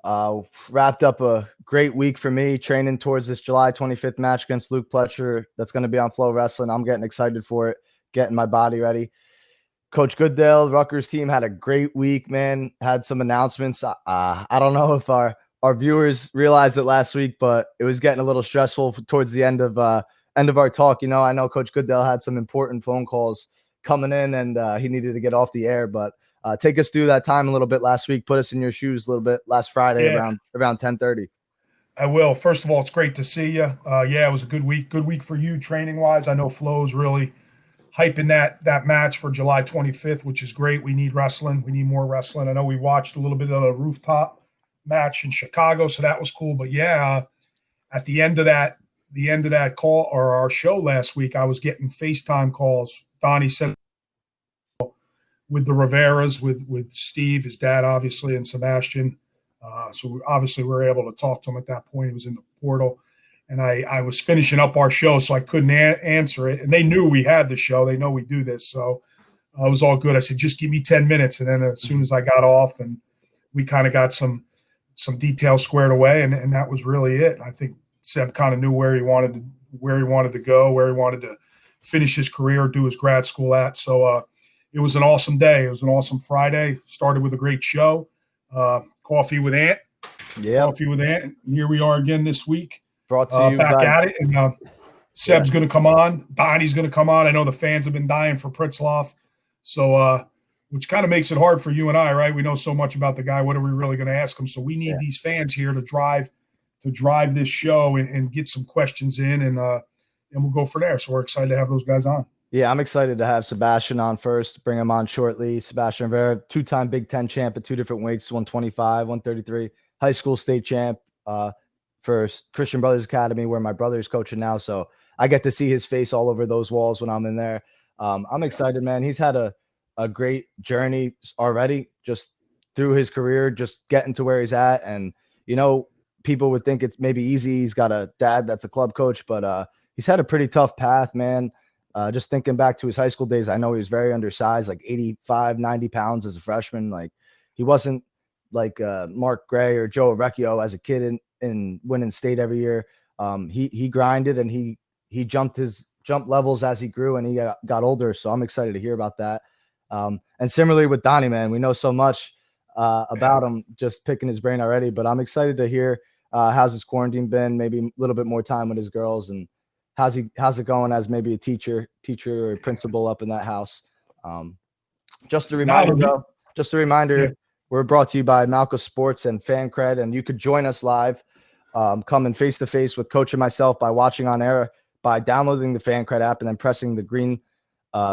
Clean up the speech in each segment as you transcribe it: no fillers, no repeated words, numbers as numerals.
Wrapped up a great week for me, training towards this July 25th match against Luke Pletcher. That's going to be on Flow Wrestling. I'm getting excited for it, getting my body ready. Coach Goodell, Rutgers team had a great week, man. Had some announcements. I don't know if our viewers realized it last week, but it was getting a little stressful towards the end of our talk. I know Coach Goodell had some important phone calls coming in, and he needed to get off the air. But take us through that time a little bit last week. Put us in your shoes a little bit last Friday around 10:30. I will. First of all, it's great to see you. It was a good week. Good week for you training wise. I know Flo's really hyping that match for July 25th, which is great. We need wrestling. We need more wrestling. I know we watched a little bit of a rooftop match in Chicago, so that was cool. But at the end of that call or our show last week, I was getting FaceTime calls. Donnie said with the Riveras, with Steve, his dad, obviously, and Sebastian. So obviously we were able to talk to him at that point. He was in the portal. And I was finishing up our show, so I couldn't answer it. And they knew we had the show. They know we do this. So it was all good. I said, just give me 10 minutes. And then as soon as I got off and we kind of got some details squared away, and that was really it. I think Seb kind of knew where he wanted to go, where he wanted to finish his career, do his grad school at. So it was an awesome day. It was an awesome Friday. Started with a great show. Coffee with Ant. Yeah. Coffee with Ant. And here we are again this week. Brought to you back by, at it, and Seb's going to come on. Donnie's going to come on. I know the fans have been dying for Pritzlaff, so which kind of makes it hard for you and I, right? We know so much about the guy. What are we really going to ask him? So we need these fans here to drive this show and get some questions in, and we'll go from there. So we're excited to have those guys on. Yeah, I'm excited to have Sebastian on first, bring him on shortly. Sebastian Rivera, two-time Big Ten champ at two different weights, 125, 133, high school state champ. For Christian Brothers Academy, where my brother's coaching now. So I get to see his face all over those walls when I'm in there. I'm excited, man. He's had a great journey already, just through his career, just getting to where he's at. And, people would think it's maybe easy. He's got a dad that's a club coach, but he's had a pretty tough path, man. Just thinking back to his high school days, I know he was very undersized, like 85, 90 pounds as a freshman. Like he wasn't like Mark Gray or Joe Recchio as a kid in winning state every year. He grinded and he jumped levels as he grew and he got older. So I'm excited to hear about that. And similarly with Donnie, man, we know so much about him, just picking his brain already, but I'm excited to hear how's his quarantine been, maybe a little bit more time with his girls, and how's it going as maybe a teacher or principal up in that house. Just a reminder, we're brought to you by Malka Sports and FanCred, and you could join us live, coming face-to-face with Coach and myself by watching on air, by downloading the FanCred app and then pressing the green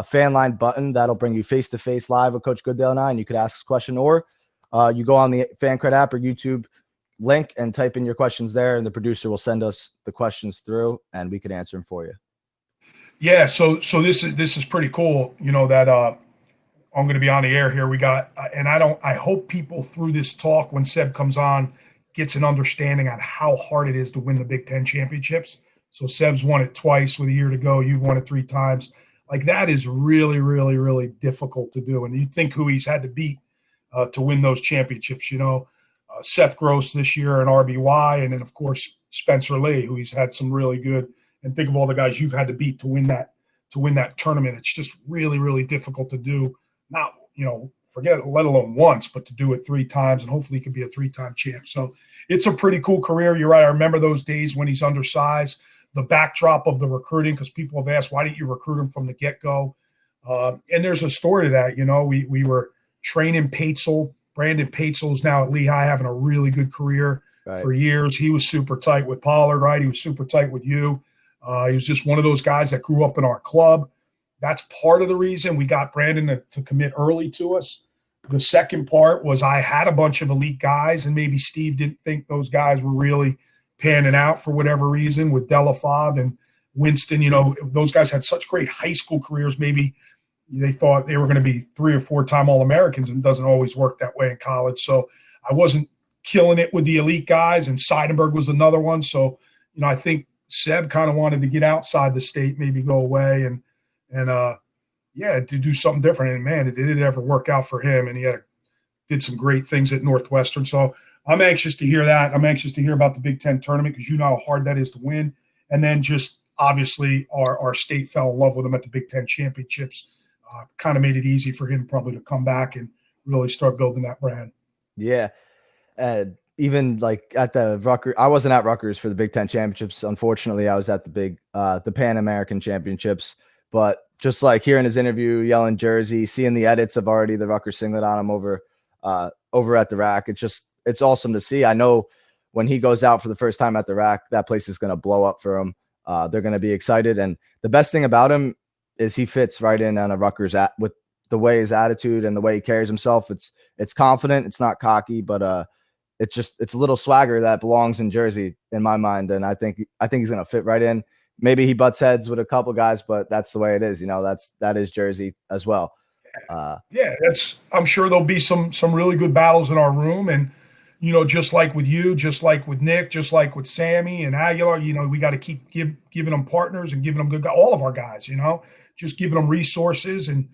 fan line button. That'll bring you face-to-face live with Coach Goodell and I, and you could ask a question, or you go on the FanCred app or YouTube link and type in your questions there, and the producer will send us the questions through, and we can answer them for you. Yeah, so this is pretty cool, that I'm going to be on the air here. We got, and I hope people through this talk, when Seb comes on, gets an understanding on how hard it is to win the Big Ten championships. So Seb's won it twice with a year to go. You've won it 3 times. Like that is really, really, really difficult to do. And you think who he's had to beat to win those championships, Seth Gross this year and RBY. And then of course, Spencer Lee, who he's had some really good, and think of all the guys you've had to beat to win that tournament. It's just really, really difficult to do. Not, forget it, let alone once, but to do it 3 times, and hopefully he can be a 3-time champ. So it's a pretty cool career. You're right. I remember those days when he's undersized, the backdrop of the recruiting, because people have asked, why didn't you recruit him from the get-go? And there's a story to that. We were training Paetzel. Brandon Paetzel is now at Lehigh, having a really good career for years. He was super tight with Pollard, right? He was super tight with you. He was just one of those guys that grew up in our club. That's part of the reason we got Brandon to commit early to us. The second part was I had a bunch of elite guys, and maybe Steve didn't think those guys were really panning out for whatever reason with Delafav and Winston. Those guys had such great high school careers. Maybe they thought they were going to be 3 or 4-time All-Americans, and it doesn't always work that way in college. So I wasn't killing it with the elite guys, and Seidenberg was another one. So, I think Seb kind of wanted to get outside the state, maybe go away and to do something different. And man, it didn't ever work out for him. And he did some great things at Northwestern. So I'm anxious to hear that. I'm anxious to hear about the Big Ten tournament because you know how hard that is to win. And then just obviously our state fell in love with him at the Big Ten Championships. Kind of made it easy for him probably to come back and really start building that brand. Yeah. Even like at the Rutgers, I wasn't at Rutgers for the Big Ten Championships. Unfortunately, I was at the Pan American Championships. But just like hearing his interview, yelling Jersey, seeing the edits of already the Rutgers singlet on him over at the rack, it's awesome to see. I know when he goes out for the first time at the rack, that place is going to blow up for him. They're going to be excited. And the best thing about him is he fits right in on a Rutgers with the way his attitude and the way he carries himself. It's confident. It's not cocky, but it's a little swagger that belongs in Jersey in my mind. And I think he's going to fit right in. Maybe he butts heads with a couple guys, but that's the way it is. That is Jersey as well. Yeah, I'm sure there'll be some really good battles in our room. And, just like with you, just like with Nick, just like with Sammy and Aguilar, we got to keep giving them partners and giving them good guys, all of our guys, just giving them resources. And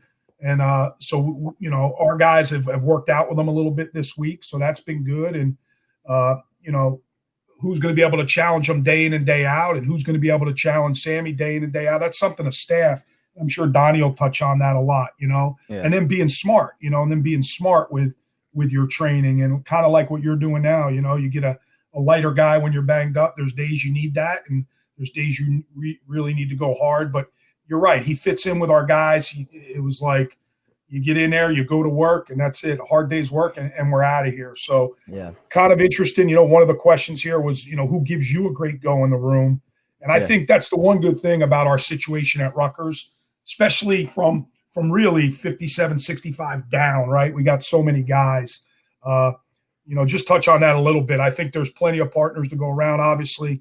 so, our guys have worked out with them a little bit this week. So that's been good. And, who's going to be able to challenge them day in and day out, and who's going to be able to challenge Sammy day in and day out. That's something a staff, I'm sure Donnie will touch on that a lot, Yeah. And then being smart, and then being smart with your training and kind of like what you're doing now. You get a lighter guy when you're banged up. There's days you need that, and there's days you really need to go hard. But you're right. He fits in with our guys. It was like you get in there, you go to work, and that's it. A hard day's work, and we're out of here. So yeah, kind of interesting. One of the questions here was, who gives you a great go in the room? And I think that's the one good thing about our situation at Rutgers, especially from really 57, 65 down, right? We got so many guys. Just touch on that a little bit. I think there's plenty of partners to go around. Obviously,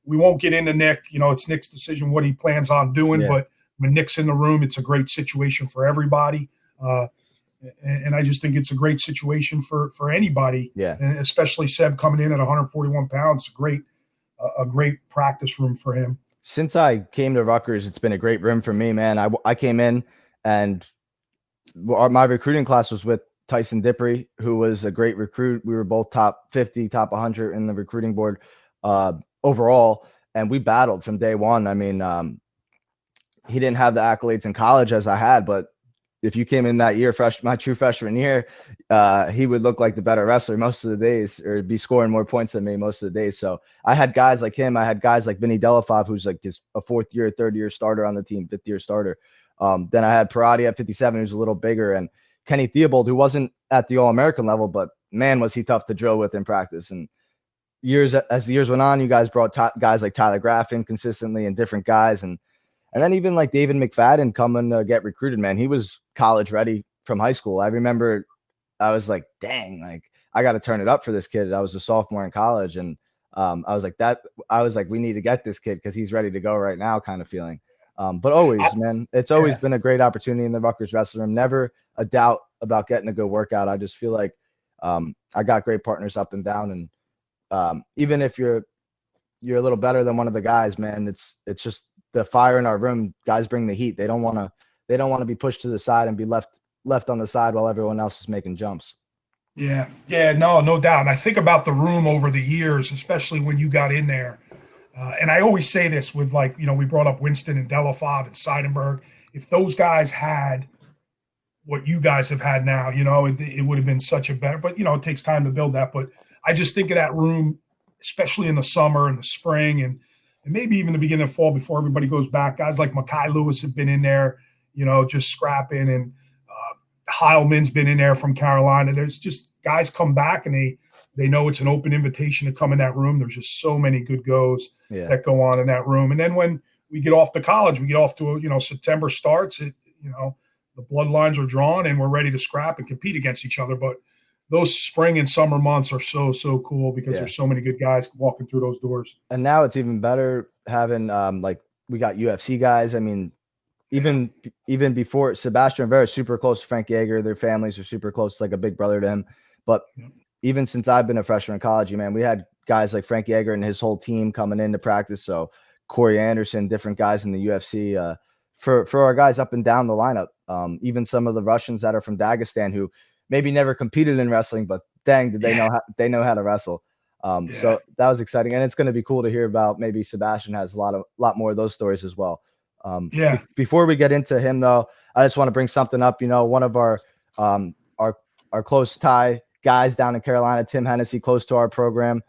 we won't get into Nick. It's Nick's decision what he plans on doing. Yeah. But when Nick's in the room, it's a great situation for everybody. And I just think it's a great situation for anybody. Yeah. And especially Seb coming in at 141 pounds, a great practice room for him. Since I came to Rutgers, it's been a great room for me, man. I came in and my recruiting class was with Tyson Dippery, who was a great recruit. We were both top 50, top 100 in the recruiting board overall. And we battled from day one. I mean, he didn't have the accolades in college as I had, but if you came in that year, my true freshman year, he would look like the better wrestler most of the days, or be scoring more points than me most of the days. So I had guys like him. I had guys like Vinny Delafave, who's like a fourth year, third year starter on the team, fifth year starter. Then I had Parati at 57, who's a little bigger, and Kenny Theobald, who wasn't at the All-American level, but man, was he tough to drill with in practice. And as the years went on, you guys brought guys like Tyler Graff in consistently, and different guys. And then even like David McFadden coming to get recruited, man, he was college ready from high school. I remember I was like, dang, like I got to turn it up for this kid. I was a sophomore in college, and I was like, we need to get this kid because he's ready to go right now, kind of feeling. But always, man, it's always been a great opportunity in the Rutgers wrestling room. Never a doubt about getting a good workout. I just feel like I got great partners up and down, and even if you're a little better than one of the guys, man, it's just the fire in our room. Guys bring the heat. They don't want to be pushed to the side and be left on the side while everyone else is making jumps. Yeah, no doubt. And I think about the room over the years, especially when you got in there. And I always say this with we brought up Winston and Delafave and Seidenberg. If those guys had what you guys have had now, it would have been such a better, but it takes time to build that. But I just think of that room, especially in the summer and the spring and maybe even the beginning of fall before everybody goes back. Guys like Makai Lewis have been in there, just scrapping, and Heilman's been in there from Carolina. There's just guys come back and they know it's an open invitation to come in that room. There's just so many good goes that go on in that room. And then when we get off to college, we get off to September starts. The bloodlines are drawn and we're ready to scrap and compete against each other. But those spring and summer months are so cool because there's so many good guys walking through those doors. And now it's even better having we got UFC guys. I mean, even before, Sebastian Rivera is super close to Frank Yeager. Their families are super close, like a big brother to him. But even since I've been a freshman in college, man, we had guys like Frank Yeager and his whole team coming into practice. So Corey Anderson, different guys in the UFC, for our guys up and down the lineup. Even some of the Russians that are from Dagestan who maybe never competed in wrestling, but dang, did they know how to wrestle. So that was exciting, and it's going to be cool to hear about. Maybe Sebastian has a lot more of those stories as well. Before we get into him, though, I just want to bring something up. One of our close tie guys down in Carolina, Tim Hennessy, close to our program.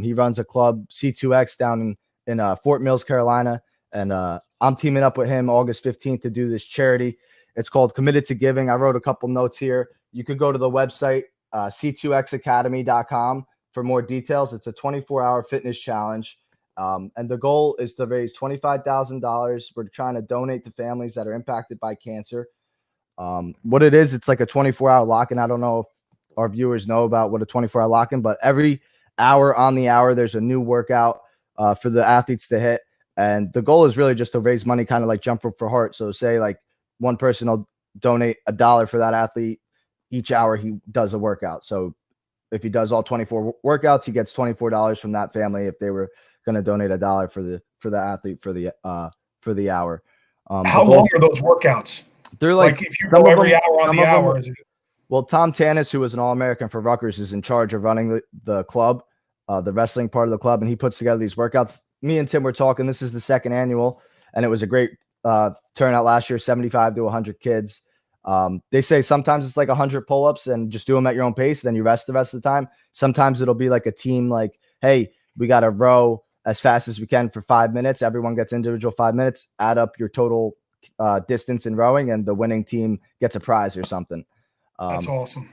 He runs a club, C2X, down in Fort Mills, Carolina, and I'm teaming up with him August 15th to do this charity. It's called Committed to Giving. I wrote a couple notes here. You could go to the website, c2xacademy.com, for more details. It's a 24-hour fitness challenge. And the goal is to raise $25,000. We're trying to donate to families that are impacted by cancer. What it is, it's like a 24-hour lock-in. I don't know if our viewers know about what a 24-hour lock-in, but every hour on the hour, there's a new workout for the athletes to hit. And the goal is really just to raise money, kind of like Jump Rope for Heart. So say like one person will donate $1 for that athlete each hour he does a workout. So if he does all 24 workouts, he gets $24 from that family if they were going to donate $1 for the athlete for the hour. How long are those workouts? They're like if you go every hour on the hour. Well, Tom Tanis, who was an All-American for Rutgers, is in charge of running the club, the wrestling part of the club, and he puts together these workouts. Me and Tim were talking. This is the second annual, and it was a great turnout last year, 75 to 100 kids. They say sometimes it's like 100 pull-ups and just do them at your own pace. Then you rest the rest of the time. Sometimes it'll be like a team, like, hey, we got to row as fast as we can for 5 minutes. Everyone gets individual 5 minutes, add up your total distance in rowing, and the winning team gets a prize or something. That's awesome.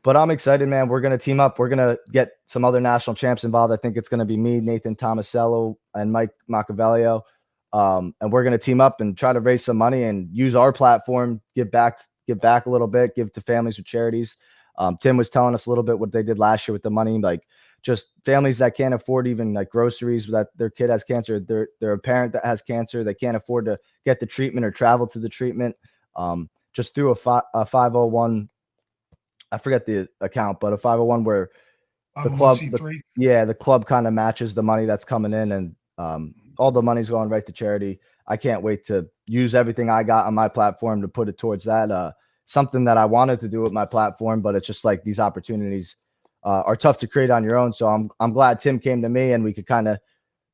But I'm excited, man. We're going to team up. We're going to get some other national champs involved. I think it's going to be me, Nathan Tomasello, and Mike Machiavello. And we're going to team up and try to raise some money and use our platform, give back a little bit, give to families with charities. Tim was telling us a little bit what they did last year with the money, like just families that can't afford even like groceries, that their kid has cancer. They're a parent that has cancer. They can't afford to get the treatment or travel to the treatment. Just through a 501, I forget the account, but a 501 where the club, the club kind of matches the money that's coming in, and all the money's going right to charity. I can't wait to use everything I got on my platform to put it towards that. Something that I wanted to do with my platform, but it's just like these opportunities are tough to create on your own. So I'm glad Tim came to me and we could kind of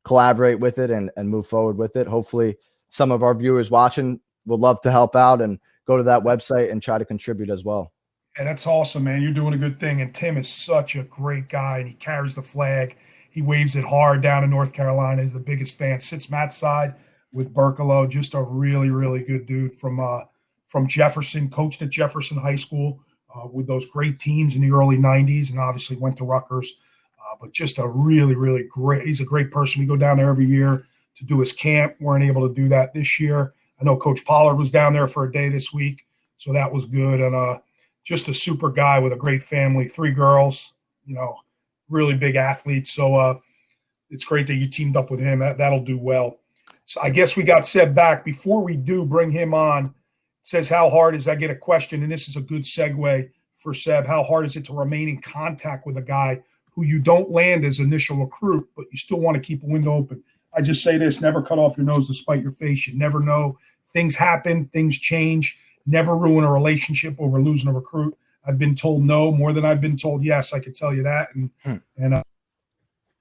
collaborate with it and move forward with it. Hopefully some of our viewers watching would love to help out and go to that website and try to contribute as well. And that's awesome, man. You're doing a good thing. And Tim is such a great guy, and he carries the flag. He waves it hard down in North Carolina. He's the biggest fan. Sits Matt's side with Berkelo. Just a really, really good dude from Jefferson. Coached at Jefferson High School with those great teams in the early 90s, and obviously went to Rutgers. But just a really, really great – he's a great person. We go down there every year to do his camp. Weren't able to do that this year. I know Coach Pollard was down there for a day this week, so that was good. And just a super guy with a great family, 3 girls, really big athletes. So it's great that you teamed up with him. That'll do well. So I guess we got Seb back. Before we do bring him on, it says, how hard is – I get a question, and this is a good segue for Seb. How hard is it to remain in contact with a guy who you don't land as initial recruit, but you still want to keep a window open? I just say this, never cut off your nose to spite your face. You never know. Things happen. Things change. Never ruin a relationship over losing a recruit. I've been told no more than I've been told yes. I can tell you that. And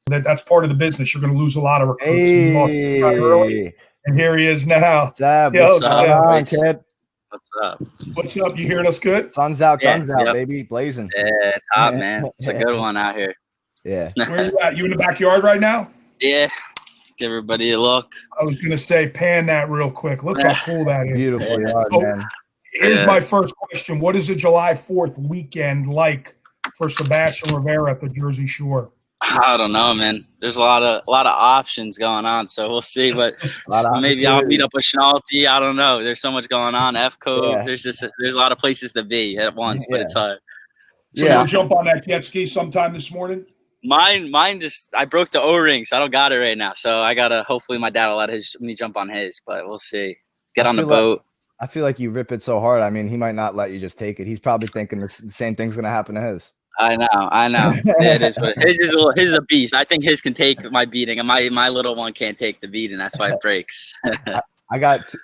that's part of the business. You're going to lose a lot of recruits. Hey. Early, and here he is now. What's up? What's up, kid? What's up? What's up? You hearing us good? Sun's out, guns out, baby. Blazing. Yeah, it's hot, man. It's a good one out here. Yeah. Where you at? You in the backyard right now? Yeah. Give everybody a look. I was going to say, pan that real quick. Look how cool that is. Beautiful yard, man. Here's my first question. What is a July 4th weekend like for Sebastian Rivera at the Jersey Shore? I don't know, man. There's a lot of options going on, so we'll see. But maybe I'll meet up with Schnalty. I don't know. There's so much going on. F Cove. Yeah. There's a lot of places to be at once, but it's hard. So you'll jump on that jet ski sometime this morning? Mine just I broke the O-ring, so I don't got it right now. So I gotta hopefully my dad will let me jump on his, but we'll see. Get on the boat. I feel like you rip it so hard. I mean, he might not let you just take it. He's probably thinking the same thing's going to happen to his. I know. It is, but his is a beast. I think his can take my beating, and my little one can't take the beating. That's why it breaks.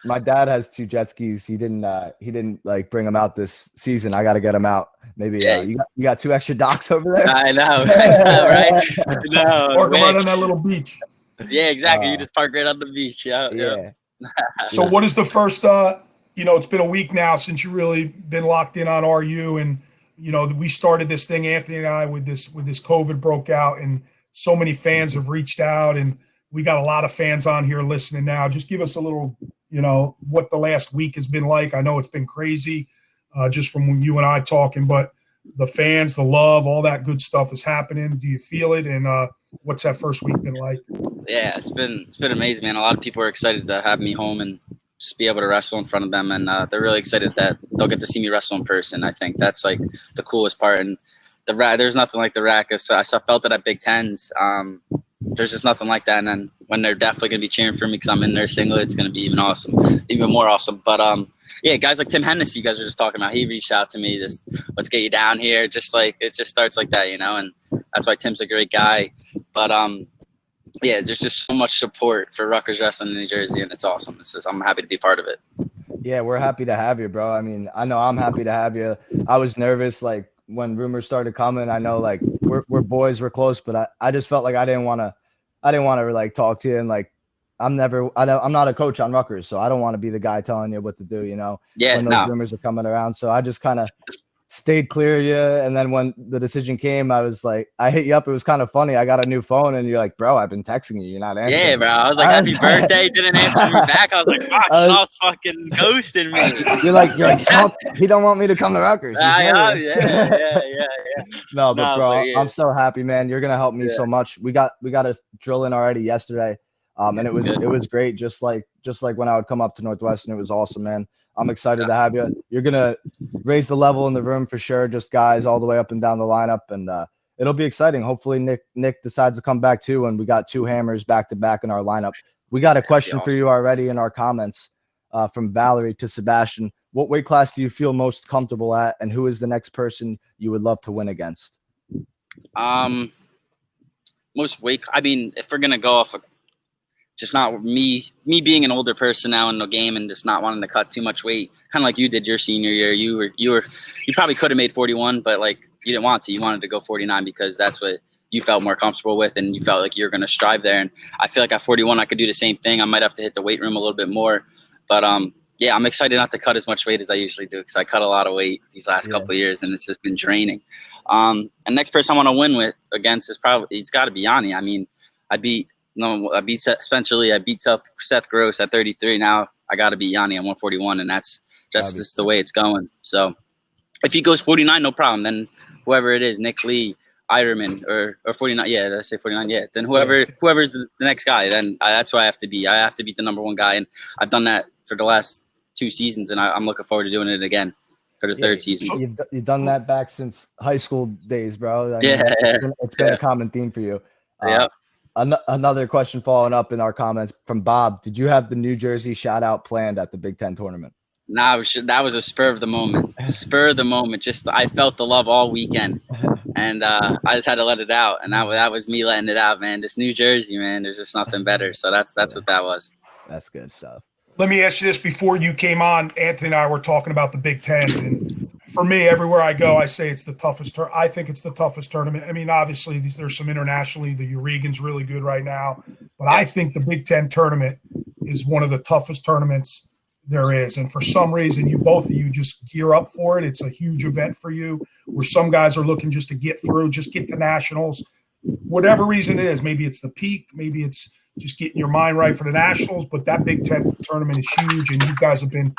my dad has 2 jet skis. He didn't like bring them out this season. I got to get them out. Maybe you got 2 extra docks over there. I know, right? No, Park right on that little beach. Yeah, exactly. You just park right on the beach. Yeah. So what is the first? It's been a week now since you really been locked in on RU, and we started this thing, Anthony and I, with this COVID broke out, and so many fans have reached out, and we got a lot of fans on here listening now. Just give us a little, what the last week has been like. I know it's been crazy, just from when you and I talking, but the fans, the love, all that good stuff is happening. Do you feel it? And what's that first week been like? Yeah, it's been amazing, man. A lot of people are excited to have me home and just be able to wrestle in front of them, and they're really excited that they'll get to see me wrestle in person. I think that's like the coolest part. And there's nothing like the rack. I felt it at Big Tens. There's just nothing like that. And then when they're definitely gonna be cheering for me because I'm in their singlet, it's gonna be even more awesome. But yeah, guys like Tim Hennessy, you guys are just talking about. He reached out to me, just let's get you down here. Just like it just starts like that, and that's why Tim's a great guy. But yeah, there's just so much support for Rutgers wrestling in New Jersey, and it's awesome. I'm happy to be part of it. Yeah, we're happy to have you, bro. I mean, I know I'm happy to have you. I was nervous, like when rumors started coming. I know, like we're boys, we're close, but I just felt like I didn't want to like talk to you, and like I'm not a coach on Rutgers, so I don't want to be the guy telling you what to do. Yeah, when those rumors are coming around. So I just kind of stayed clear of you. And then when the decision came, I was like, I hit you up. It was kind of funny. I got a new phone, and you're like, bro, I've been texting you. You're not answering. Yeah, bro. I was like, happy birthday. Didn't answer me back. I was like, fuck, Shaw's fucking ghosting me. You're like, Shaw, he don't want me to come to Rutgers. Yeah. No, bro, yeah. I'm so happy, man. You're gonna help me so much. We got a drill in already yesterday. And it was great. Just like when I would come up to Northwestern, it was awesome, man. I'm excited to have you. You're gonna raise the level in the room for sure. Just guys all the way up and down the lineup, and it'll be exciting. Hopefully, Nick decides to come back too, and we got 2 hammers back to back in our lineup. We got a question for you already in our comments from Valerie to Sebastian. What weight class do you feel most comfortable at, and who is the next person you would love to win against? Most weight. I mean, if we're gonna go off just not me being an older person now in the game and just not wanting to cut too much weight, kind of like you did your senior year. You probably could have made 41, but like you didn't want to. You wanted to go 49 because that's what you felt more comfortable with, and you felt like you're going to strive there. And I feel like at 41, I could do the same thing. I might have to hit the weight room a little bit more, but yeah, I'm excited not to cut as much weight as I usually do because I cut a lot of weight these last couple of years, and it's just been draining. And next person I want to win against is it's got to be Yanni. I mean, I beat Spencer Lee. I beat Seth Gross at 33. Now I got to beat Yanni at 141, and that's just the way it's going. So if he goes 49, no problem. Then whoever it is, Nick Lee, Ironman, or 49. Yeah, did I say 49? Yeah. Then whoever's the next guy, then that's who I have to beat. I have to beat the number 1 guy, and I've done that for the last 2 seasons, and I'm looking forward to doing it again for the 3rd season. You've done that back since high school days, bro. I mean, it's been a common theme for you. Yeah. Another question following up in our comments from Bob. Did you have the New Jersey shout out planned at the Big Ten tournament? No, that was a spur of the moment. Just I felt the love all weekend, and I just had to let it out. And that was me letting it out, man. Just New Jersey, man. There's just nothing better. So that's what that was. That's good stuff. Let me ask you this: before you came on, Anthony and I were talking about the Big Tens, and for me, everywhere I go, I say it's the toughest. I think it's the toughest tournament. I mean, obviously, there's some internationally. The Euregan's really good right now, but I think the Big Ten tournament is one of the toughest tournaments there is. And for some reason, both of you just gear up for it. It's a huge event for you. Where some guys are looking just to get through, just get the nationals, whatever reason it is. Maybe it's the peak. Maybe it's just getting your mind right for the nationals. But that Big Ten tournament is huge, and you guys have been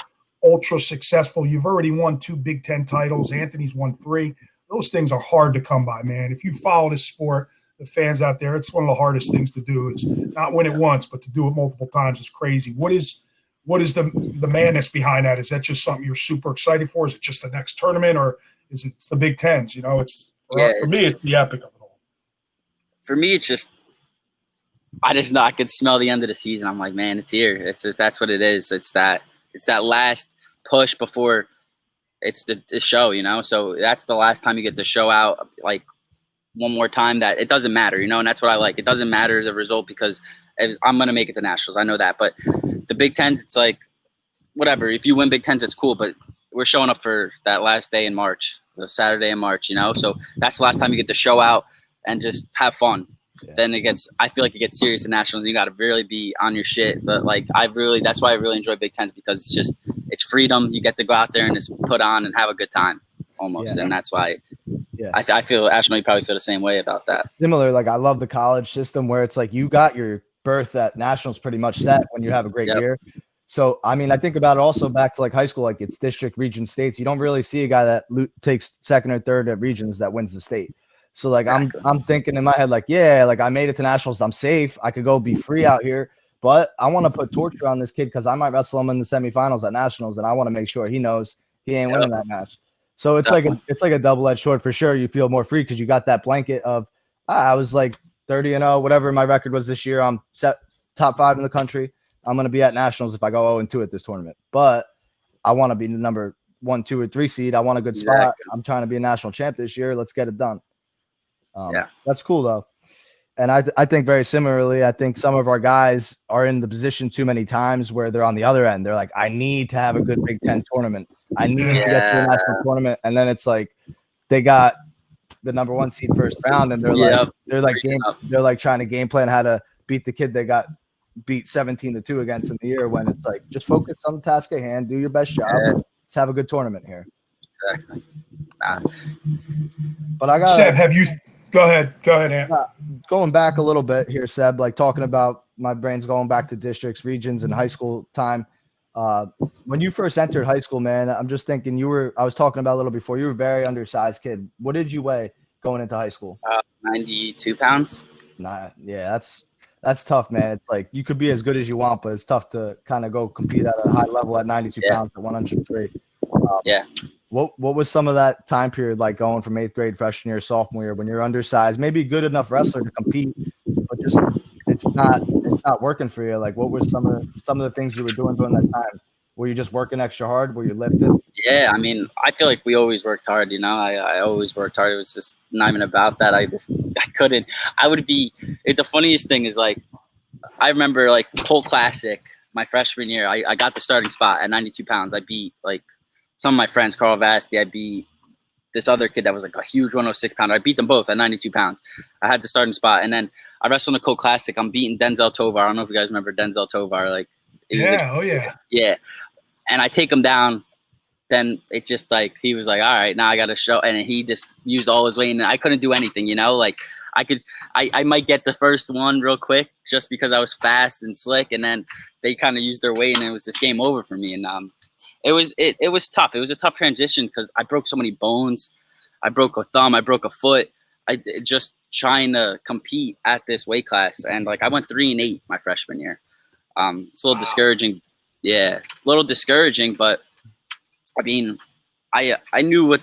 ultra successful. You've already won 2 Big Ten titles. Anthony's won 3. Those things are hard to come by, man. If you follow this sport, the fans out there, it's one of the hardest things to do. It's not win it once, but to do it multiple times is crazy. What is the madness behind that? Is that just something you're super excited for? Is it just the next tournament, or is it the Big Tens? It's for me, it's the epic of it all. For me, it's just I just know I could smell the end of the season. I'm like, man, it's here. That's what it is. It's that last push before it's the show, So that's the last time you get to show out like one more time that it doesn't matter, And that's what I like. It doesn't matter the result because I'm going to make it to nationals. I know that. But the Big Tens, it's like, whatever. If you win Big Tens, it's cool. But we're showing up for that last day in March, the Saturday in March, you know? So that's the last time you get to show out and just have fun. Yeah. Then I feel like it gets serious in nationals. And you got to really be on your shit. But like, that's why I really enjoy Big Tens, because it's freedom. You get to go out there and just put on and have a good time almost. Yeah. And that's why I feel, Ashton, you probably feel the same way about that. Similar. Like, I love the college system where it's like, you got your berth at nationals pretty much set when you have a great year. So, I mean, I think about it also back to like high school, like it's district, region, states. You don't really see a guy that takes second or third at regions that wins the state. So like, exactly. I'm thinking in my head, like, yeah, like I made it to nationals. I'm safe. I could go be free out here, but I want to put torture on this kid because I might wrestle him in the semifinals at nationals. And I want to make sure he knows he ain't winning that match. So it's like a double-edged sword for sure. You feel more free because you got that blanket of, I was like 30-0, whatever my record was this year. I'm set top 5 in the country. I'm going to be at nationals if I go 0-2 at this tournament, but I want to be the number 1, 2, or 3 seed. I want a good spot. I'm trying to be a national champ this year. Let's get it done. That's cool though. And I think very similarly, I think some of our guys are in the position too many times where they're on the other end. They're like, I need to have a good Big Ten tournament. I need to get to a national tournament. And then it's like, they got the number 1 seed first round. And they're like trying to game plan how to beat the kid they got beat 17-2 against in the year, when it's like, just focus on the task at hand, do your best job. Let's have a good tournament here. Exactly. But I got Seb, go ahead, Ant. Going back a little bit here, Seb, like talking about my brain's going back to districts, regions, and high school time. When you first entered high school, man, I'm just thinking I was talking about a little before, you were a very undersized kid. What did you weigh going into high school? 92 pounds. Yeah, that's tough, man. It's like you could be as good as you want, but it's tough to kind of go compete at a high level at 92 pounds at 103. What was some of that time period like, going from 8th grade, freshman year, sophomore year, when you're undersized, maybe a good enough wrestler to compete, but just it's not working for you? Like, what were some of the things you were doing during that time? Were you just working extra hard? Were you lifting? Yeah, I mean, I feel like we always worked hard, you know. I always worked hard. It was just not even about that. I couldn't. The funniest thing is, like, I remember, like, Colt Classic, my freshman year, I got the starting spot at 92 pounds. I beat, like, some of my friends, Carl Vasti. I beat this other kid that was, like, a huge 106 pounder. I beat them both at 92 pounds. I had the starting spot. And then I wrestled in the Colt Classic. I'm beating Denzel Tovar. I don't know if you guys remember Denzel Tovar. Like, yeah. And I take him down. Then it's just like, he was like, all right, now I got to show. And he just used all his weight, and I couldn't do anything, you know? Like, I might get the first one real quick just because I was fast and slick. And then they kind of used their weight, and it was just game over for me. And it was tough. It was a tough transition because I broke so many bones. I broke a thumb. I broke a foot. Just trying to compete at this weight class. And like, I went 3-8 my freshman year. It's a little discouraging. Yeah, a little discouraging, but I mean, I knew what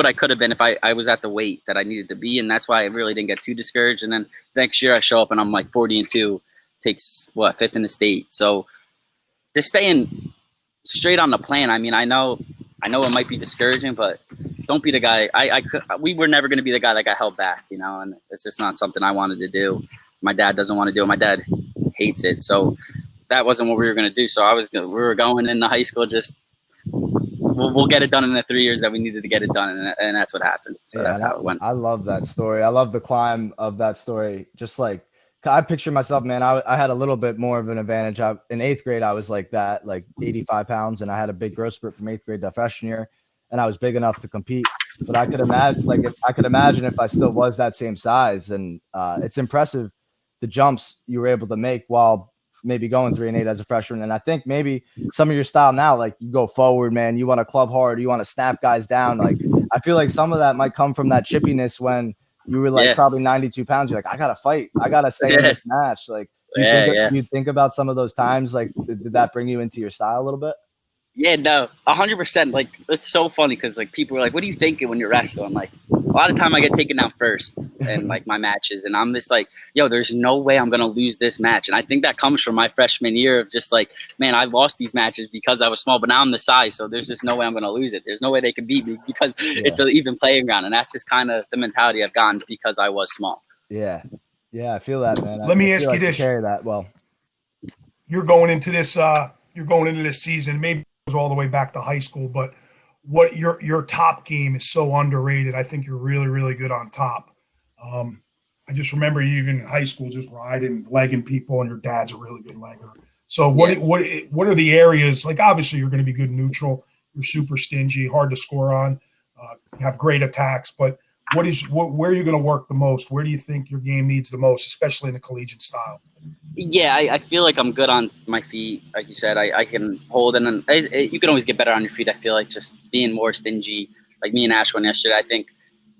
I could have been if I was at the weight that I needed to be, and that's why I really didn't get too discouraged. And then next year I show up and I'm like 40-2, takes 5th in the state. So just staying straight on the plan. I mean, I know it might be discouraging, but don't be the guy. We were never going to be the guy that got held back, you know, and it's just not something I wanted to do. My dad doesn't want to do it. My dad hates it. So that wasn't what we were going to do. So we were going into high school, just we'll get it done in the 3 years that we needed to get it done, and that's what happened. So that's how it went. I love that story. I love the climb of that story. Just like, I picture myself, man, I had a little bit more of an advantage. In 8th grade, I was like that, like 85 pounds, and I had a big growth spurt from 8th grade to freshman year, and I was big enough to compete. But I could imagine if I still was that same size, and it's impressive the jumps you were able to make while maybe going 3-8 as a freshman. And I think maybe some of your style now, like, you go forward, man, you want to club hard, you want to snap guys down. Like, I feel like some of that might come from that chippiness when you were like probably 92 pounds. You're like, I got to fight. I got to stay in this match. Like, do you think about some of those times? Like, did that bring you into your style a little bit? Yeah, no, 100%. Like, it's so funny because, like, people are like, what are you thinking when you're wrestling? I'm like, a lot of time I get taken down first in like my matches, and I'm just like, yo, there's no way I'm gonna lose this match. And I think that comes from my freshman year of just like, man, I lost these matches because I was small, but now I'm the size, so there's just no way I'm gonna lose it. There's no way they can beat me because it's an even playing ground, and that's just kind of the mentality I've gotten because I was small. Yeah, I feel that, man. Let me ask you this: carry that well. you're going into this season. Maybe it goes all the way back to high school, but what your top game is so underrated. I think you're really, really good on top. I just remember you even in high school just riding, legging people, and your dad's a really good legger. So what are the areas, like obviously you're going to be good neutral, you're super stingy, hard to score on, you have great attacks, but where are you going to work the most? Where do you think your game needs the most, especially in the collegiate style? Yeah, I feel like I'm good on my feet. Like you said, I can hold, and you can always get better on your feet. I feel like just being more stingy, like me and Ash went yesterday, I think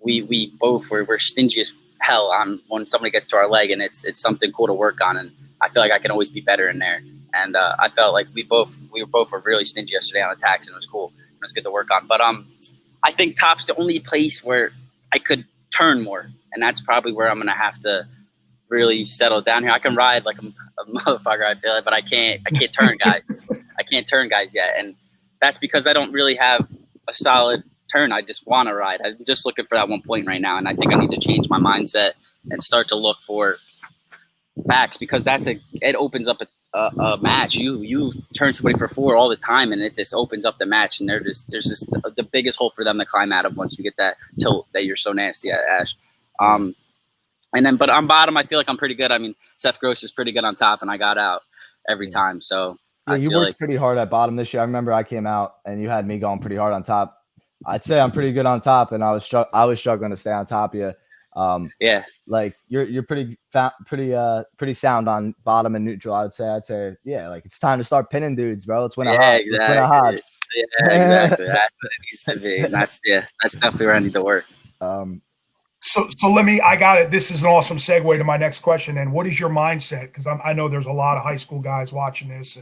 we both were stingy as hell on when somebody gets to our leg, and it's something cool to work on, and I feel like I can always be better in there. And I felt like we were really stingy yesterday on attacks, and it was cool. It was good to work on. But I think top's the only place where I could turn more, and that's probably where I'm going to have to really settle down here. I can ride like a motherfucker, I feel like, but I can't turn guys. I can't turn guys yet, and that's because I don't really have a solid turn. I just want to ride. I'm just looking for that one point right now, and I think I need to change my mindset and start to look for backs, because it opens up a match. You turn somebody for 4 all the time, and it just opens up the match, and there's just the biggest hole for them to climb out of once you get that tilt that you're so nasty at, Ash. But on bottom, I feel like I'm pretty good. I mean, Seth Gross is pretty good on top, and I got out every time. So yeah, you worked worked pretty hard at bottom this year. I remember I came out and you had me going pretty hard on top. I'd say I'm pretty good on top, and I was struggling to stay on top of you. Yeah, like you're pretty sound on bottom and neutral. I'd say yeah, like it's time to start pinning dudes, bro. Let's win a Hodge. Exactly. Let's win a Hodge. Yeah, exactly. That's what it needs to be. That's definitely where I need to work. So I got it. This is an awesome segue to my next question. And what is your mindset? Because I know there's a lot of high school guys watching this,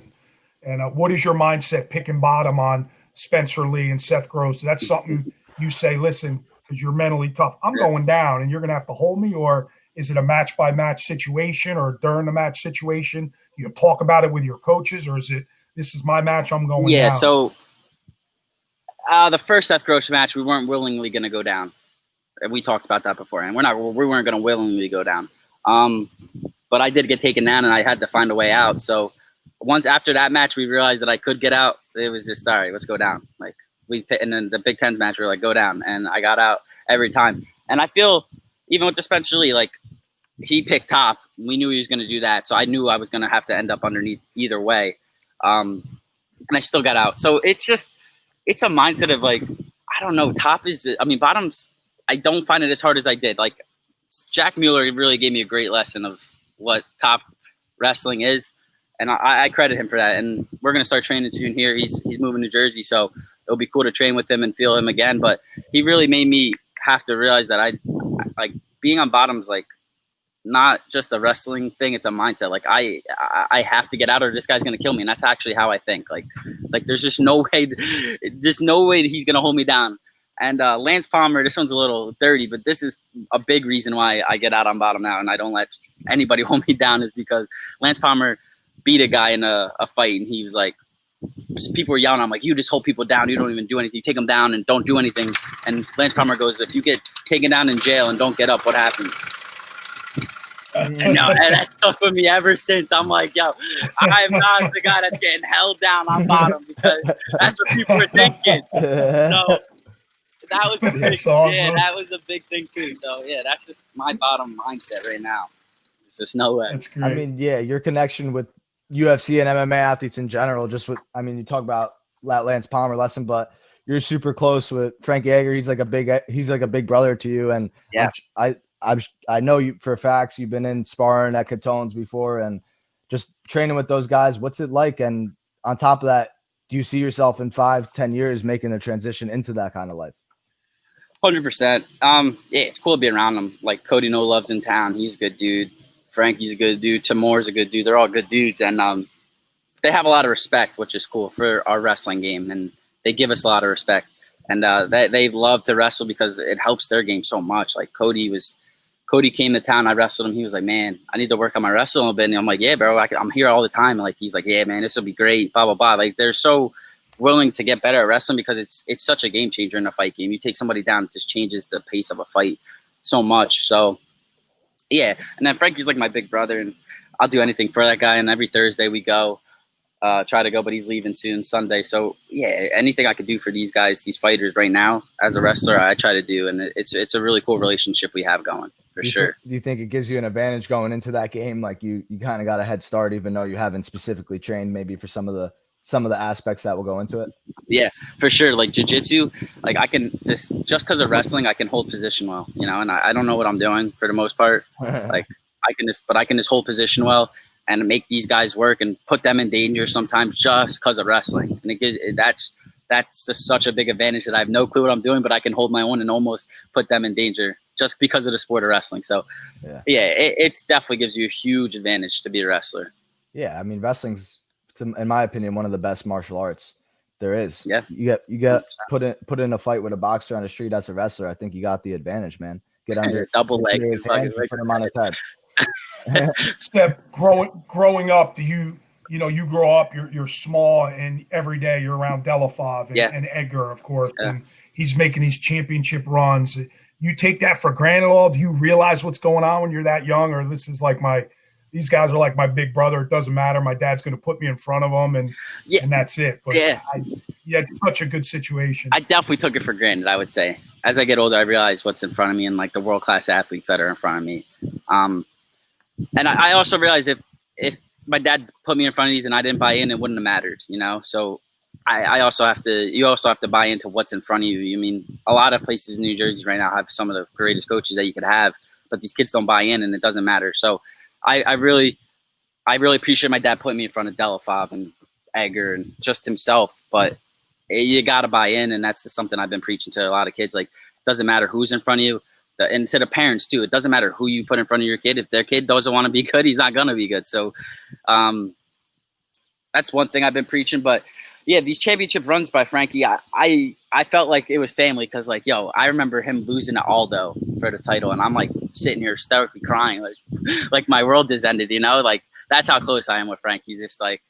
and what is your mindset picking bottom on Spencer Lee and Seth Gross? That's something you say, listen, because you're mentally tough, I'm going down and you're going to have to hold me? Or is it a match by match situation or during the match situation? You talk about it with your coaches, or is it, this is my match, I'm going down? Yeah. So the first Seth Gross match, we weren't willingly going to go down. We talked about that before, and we weren't going to willingly go down. But I did get taken down, and I had to find a way out. So once after that match, we realized that I could get out. It was just, all right, let's go down. Like and then the Big Ten's match, we were like, go down, and I got out every time. And I feel even with the Spencer Lee, like he picked top. We knew he was going to do that, so I knew I was going to have to end up underneath either way. And I still got out. So it's a mindset of like, I don't know. Top is, I mean, bottom's, I don't find it as hard as I did. Like Jack Mueller really gave me a great lesson of what top wrestling is, and I credit him for that. And we're gonna start training soon here. He's moving to Jersey, so it'll be cool to train with him and feel him again. But he really made me have to realize that I like being on bottom's like not just a wrestling thing; it's a mindset. Like I have to get out, or this guy's gonna kill me, and that's actually how I think. Like there's just no way that he's gonna hold me down. And Lance Palmer, this one's a little dirty, but this is a big reason why I get out on bottom now and I don't let anybody hold me down, is because Lance Palmer beat a guy in a fight, and he was like, people were yelling, I'm like, you just hold people down, you don't even do anything, you take them down and don't do anything. And Lance Palmer goes, if you get taken down in jail and don't get up, what happens? And that stuck with me ever since. I'm like, yo, I am not the guy that's getting held down on bottom, because that's what people are thinking. So that was a big, awesome. That was a big thing too. So yeah, that's just my bottom mindset right now. There's just no way. That's great. I mean, yeah, your connection with UFC and MMA athletes in general, just with, I mean, you talk about Lance Palmer lesson, but you're super close with Frank Yeager. He's like a big brother to you. And yeah, I know you for facts. You've been in sparring at Catone's before, and just training with those guys. What's it like? And on top of that, do you see yourself in 5-10 years making the transition into that kind of life? 100%. Yeah, it's cool to be around them. Like Cody No Love's in town. He's a good dude. Frankie's a good dude. Timur's a good dude. They're all good dudes. And they have a lot of respect, which is cool for our wrestling game. And they give us a lot of respect. And they love to wrestle because it helps their game so much. Like Cody came to town. I wrestled him. He was like, man, I need to work on my wrestling a little bit. And I'm like, yeah, bro, I'm here all the time. And like, he's like, yeah, man, this will be great, blah, blah, blah. Like they're so willing to get better at wrestling because it's such a game changer in a fight game. You take somebody down, it just changes the pace of a fight so much. So yeah. And then Frankie's like my big brother, and I'll do anything for that guy. And every Thursday we go, try to go, but he's leaving soon Sunday. So yeah, anything I could do for these guys, these fighters right now as a wrestler, I try to do. And it's a really cool relationship we have going for sure. Do you think it gives you an advantage going into that game? Like you kind of got a head start, even though you haven't specifically trained maybe for some of the aspects that will go into it? Yeah, for sure. Like jiu-jitsu, like I can just because of wrestling, I can hold position well, and I don't know what I'm doing for the most part. Like I can just hold position well and make these guys work and put them in danger sometimes just because of wrestling. And that's just such a big advantage that I have no clue what I'm doing, but I can hold my own and almost put them in danger just because of the sport of wrestling. So yeah, it definitely gives you a huge advantage to be a wrestler. Yeah, I mean, wrestling's, in my opinion, one of the best martial arts there is. Yeah, you get put in a fight with a boxer on the street as a wrestler. I think you got the advantage, man. Get under double leg, put him on his head. Step, growing up, you grow up, you're small, and every day you're around Delafov and Edgar, of course, and he's making these championship runs. You take that for granted all? Do you realize what's going on when you're that young, or this is like these guys are like my big brother. It doesn't matter. My dad's going to put me in front of them, and that's it. But it's such a good situation. I definitely took it for granted, I would say. As I get older, I realize what's in front of me and like the world-class athletes that are in front of me. And I also realized if my dad put me in front of these and I didn't buy in, it wouldn't have mattered, So you also have to buy into what's in front of you. I mean, a lot of places in New Jersey right now have some of the greatest coaches that you could have, but these kids don't buy in and it doesn't matter. So I really appreciate my dad putting me in front of Delafov and Edgar and just himself, but you got to buy in. And that's just something I've been preaching to a lot of kids. Like, it doesn't matter who's in front of you. And to the parents too, it doesn't matter who you put in front of your kid. If their kid doesn't want to be good, he's not going to be good. So that's one thing I've been preaching. But yeah, these championship runs by Frankie, I felt like it was family because, like, I remember him losing to Aldo for the title, and I'm like sitting here hysterically crying, like my world has ended, Like, that's how close I am with Frankie. Just like,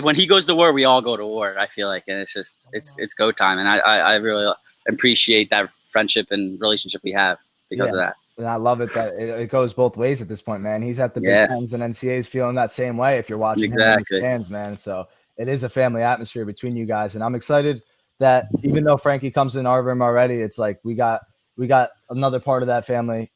when he goes to war, we all go to war. I feel like, and it's just it's go time, and I really appreciate that friendship and relationship we have because of that. And I love it that it goes both ways at this point, man. He's at the Big Tens and NCAAs feeling that same way if you're watching him in the stands, man. So it is a family atmosphere between you guys, and I'm excited that even though Frankie comes in our room already, it's like we got another part of that family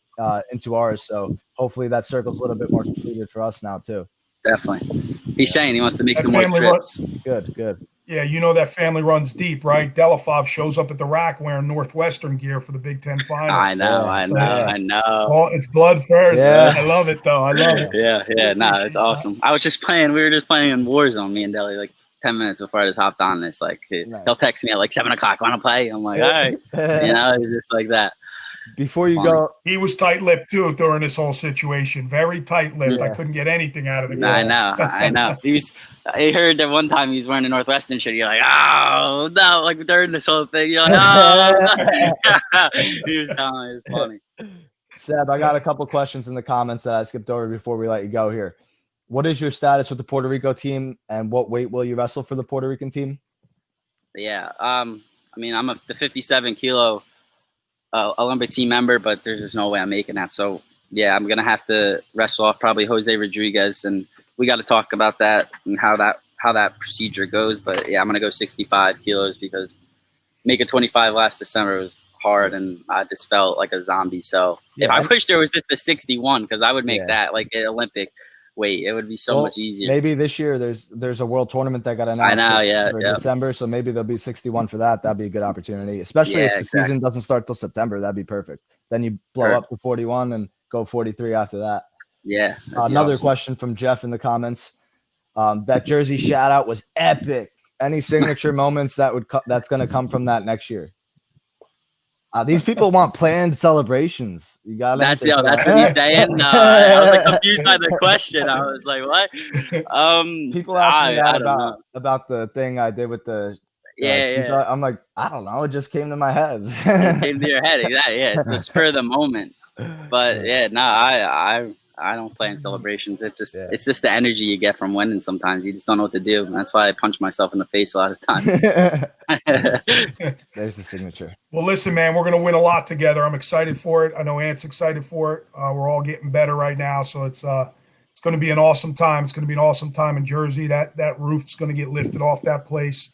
into ours. So hopefully that circle's a little bit more completed for us now too. Definitely. He's saying he wants to make some more trips. Good. Yeah, that family runs deep, right? Delafov shows up at the rack wearing Northwestern gear for the Big Ten Finals. I know. Well, it's blood first. Yeah. I love it, though. I love it. Yeah. No, it's awesome. We were just playing Warzone, me and Deli, like 10 minutes before I just hopped on this. Like, he'll text me at like 7 o'clock, want to play? I'm like, all right. It's just like that. Before you go, he was tight-lipped too during this whole situation. Very tight-lipped. I couldn't get anything out of the guy. I know. I heard that one time he was wearing a Northwestern shirt. You're like, oh no! Like during this whole thing, you're like, oh. He was telling me, it was funny. Seb, I got a couple questions in the comments that I skipped over before we let you go here. What is your status with the Puerto Rico team, and what weight will you wrestle for the Puerto Rican team? Yeah, I mean, I'm the 57 kilo. Olympic team member, but there's just no way I'm making that. So yeah, I'm gonna have to wrestle off probably Jose Rodriguez, and we got to talk about that and how that procedure goes. But yeah, I'm gonna go 65 kilos because making 25 last December was hard, and I just felt like a zombie. So I wish there was just the 61 because I would make that like an Olympic weight. It would be so much easier. Maybe this year there's a world tournament that got announced. I know, for December, so maybe there'll be 61 for that. That'd be a good opportunity, especially if the season doesn't start till September. That'd be perfect. Then you blow up to 41 and go 43 after that. Yeah. Another question from Jeff in the comments. That jersey shout out was epic. Any signature moments that's going to come from that next year? These people want planned celebrations. You got that's what he's saying. I was like confused by the question. I was like, "What?" People ask me that about the thing I did with the. I'm like, I don't know. It just came to my head. It came to your head, exactly. Yeah, it's the spur of the moment. But I don't plan celebrations. It's just the energy you get from winning. Sometimes you just don't know what to do. And that's why I punch myself in the face a lot of times. There's the signature. Well, listen, man, we're going to win a lot together. I'm excited for it. I know Ant's excited for it. We're all getting better right now, so it's It's going to be an awesome time. It's going to be an awesome time in Jersey. That roof's going to get lifted off that place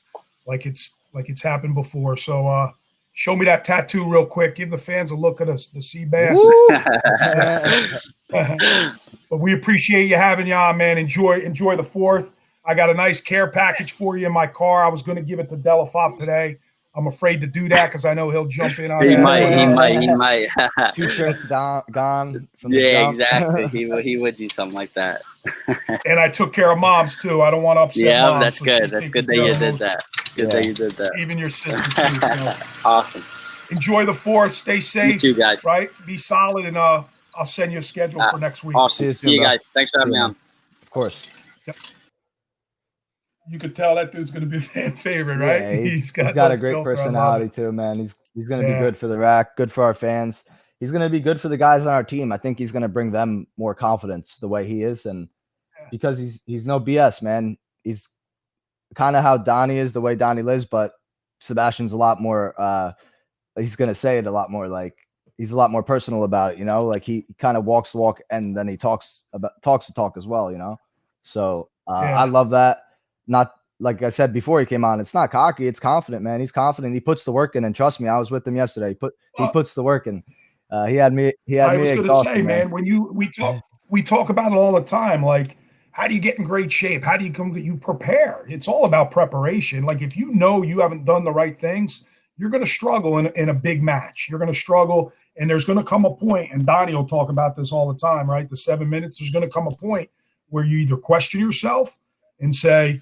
like it's happened before. So show me that tattoo real quick. Give the fans a look at us, the sea bass. But we appreciate you having you on, man. Enjoy the 4th. I got a nice care package for you in my car. I was going to give it to Delafoff today. I'm afraid to do that because I know he'll jump in on He that. He might. 2 shirts gone from the Yeah, jump. exactly. He would do something like that. And I took care of moms too. I don't want to upset Yeah, moms. that's so good. she's That's taking good that care you of did most- that. Good that you did that. Even your sister too. So Awesome. enjoy the 4th. Stay safe. You too, guys. Right? Be solid, and I'll send you a schedule for next week. Awesome. See you bro. guys. Thanks for having me on. Of course. You could tell that dude's going to be a fan favorite, right? Yeah, he's got no a great filter. I love personality it. too, man. He's going to be Yeah. good for the rack, good for our fans. He's going to be good for the guys on our team. I think he's going to bring them more confidence the way he is, and because he's no BS, man. He's kind of how Donnie is, the way Donnie lives, but Sebastian's a lot more. He's going to say it a lot more, like he's a lot more personal about it, you know. Like he kind of walks the walk, and then he talks the talk as well, you know. So I love that. Not like I said before he came on, it's not cocky, it's confident, man. He's confident. He puts the work in, and trust me, I was with him yesterday. He puts the work in. He had me. I was going to say, man, when we talk about it all the time. Like, how do you get in great shape? How do you prepare? It's all about preparation. Like, if you know you haven't done the right things, you're going to struggle in a big match. You're going to struggle, and there's going to come a point, and Donnie will talk about this all the time, right? The 7 minutes, there's going to come a point where you either question yourself and say,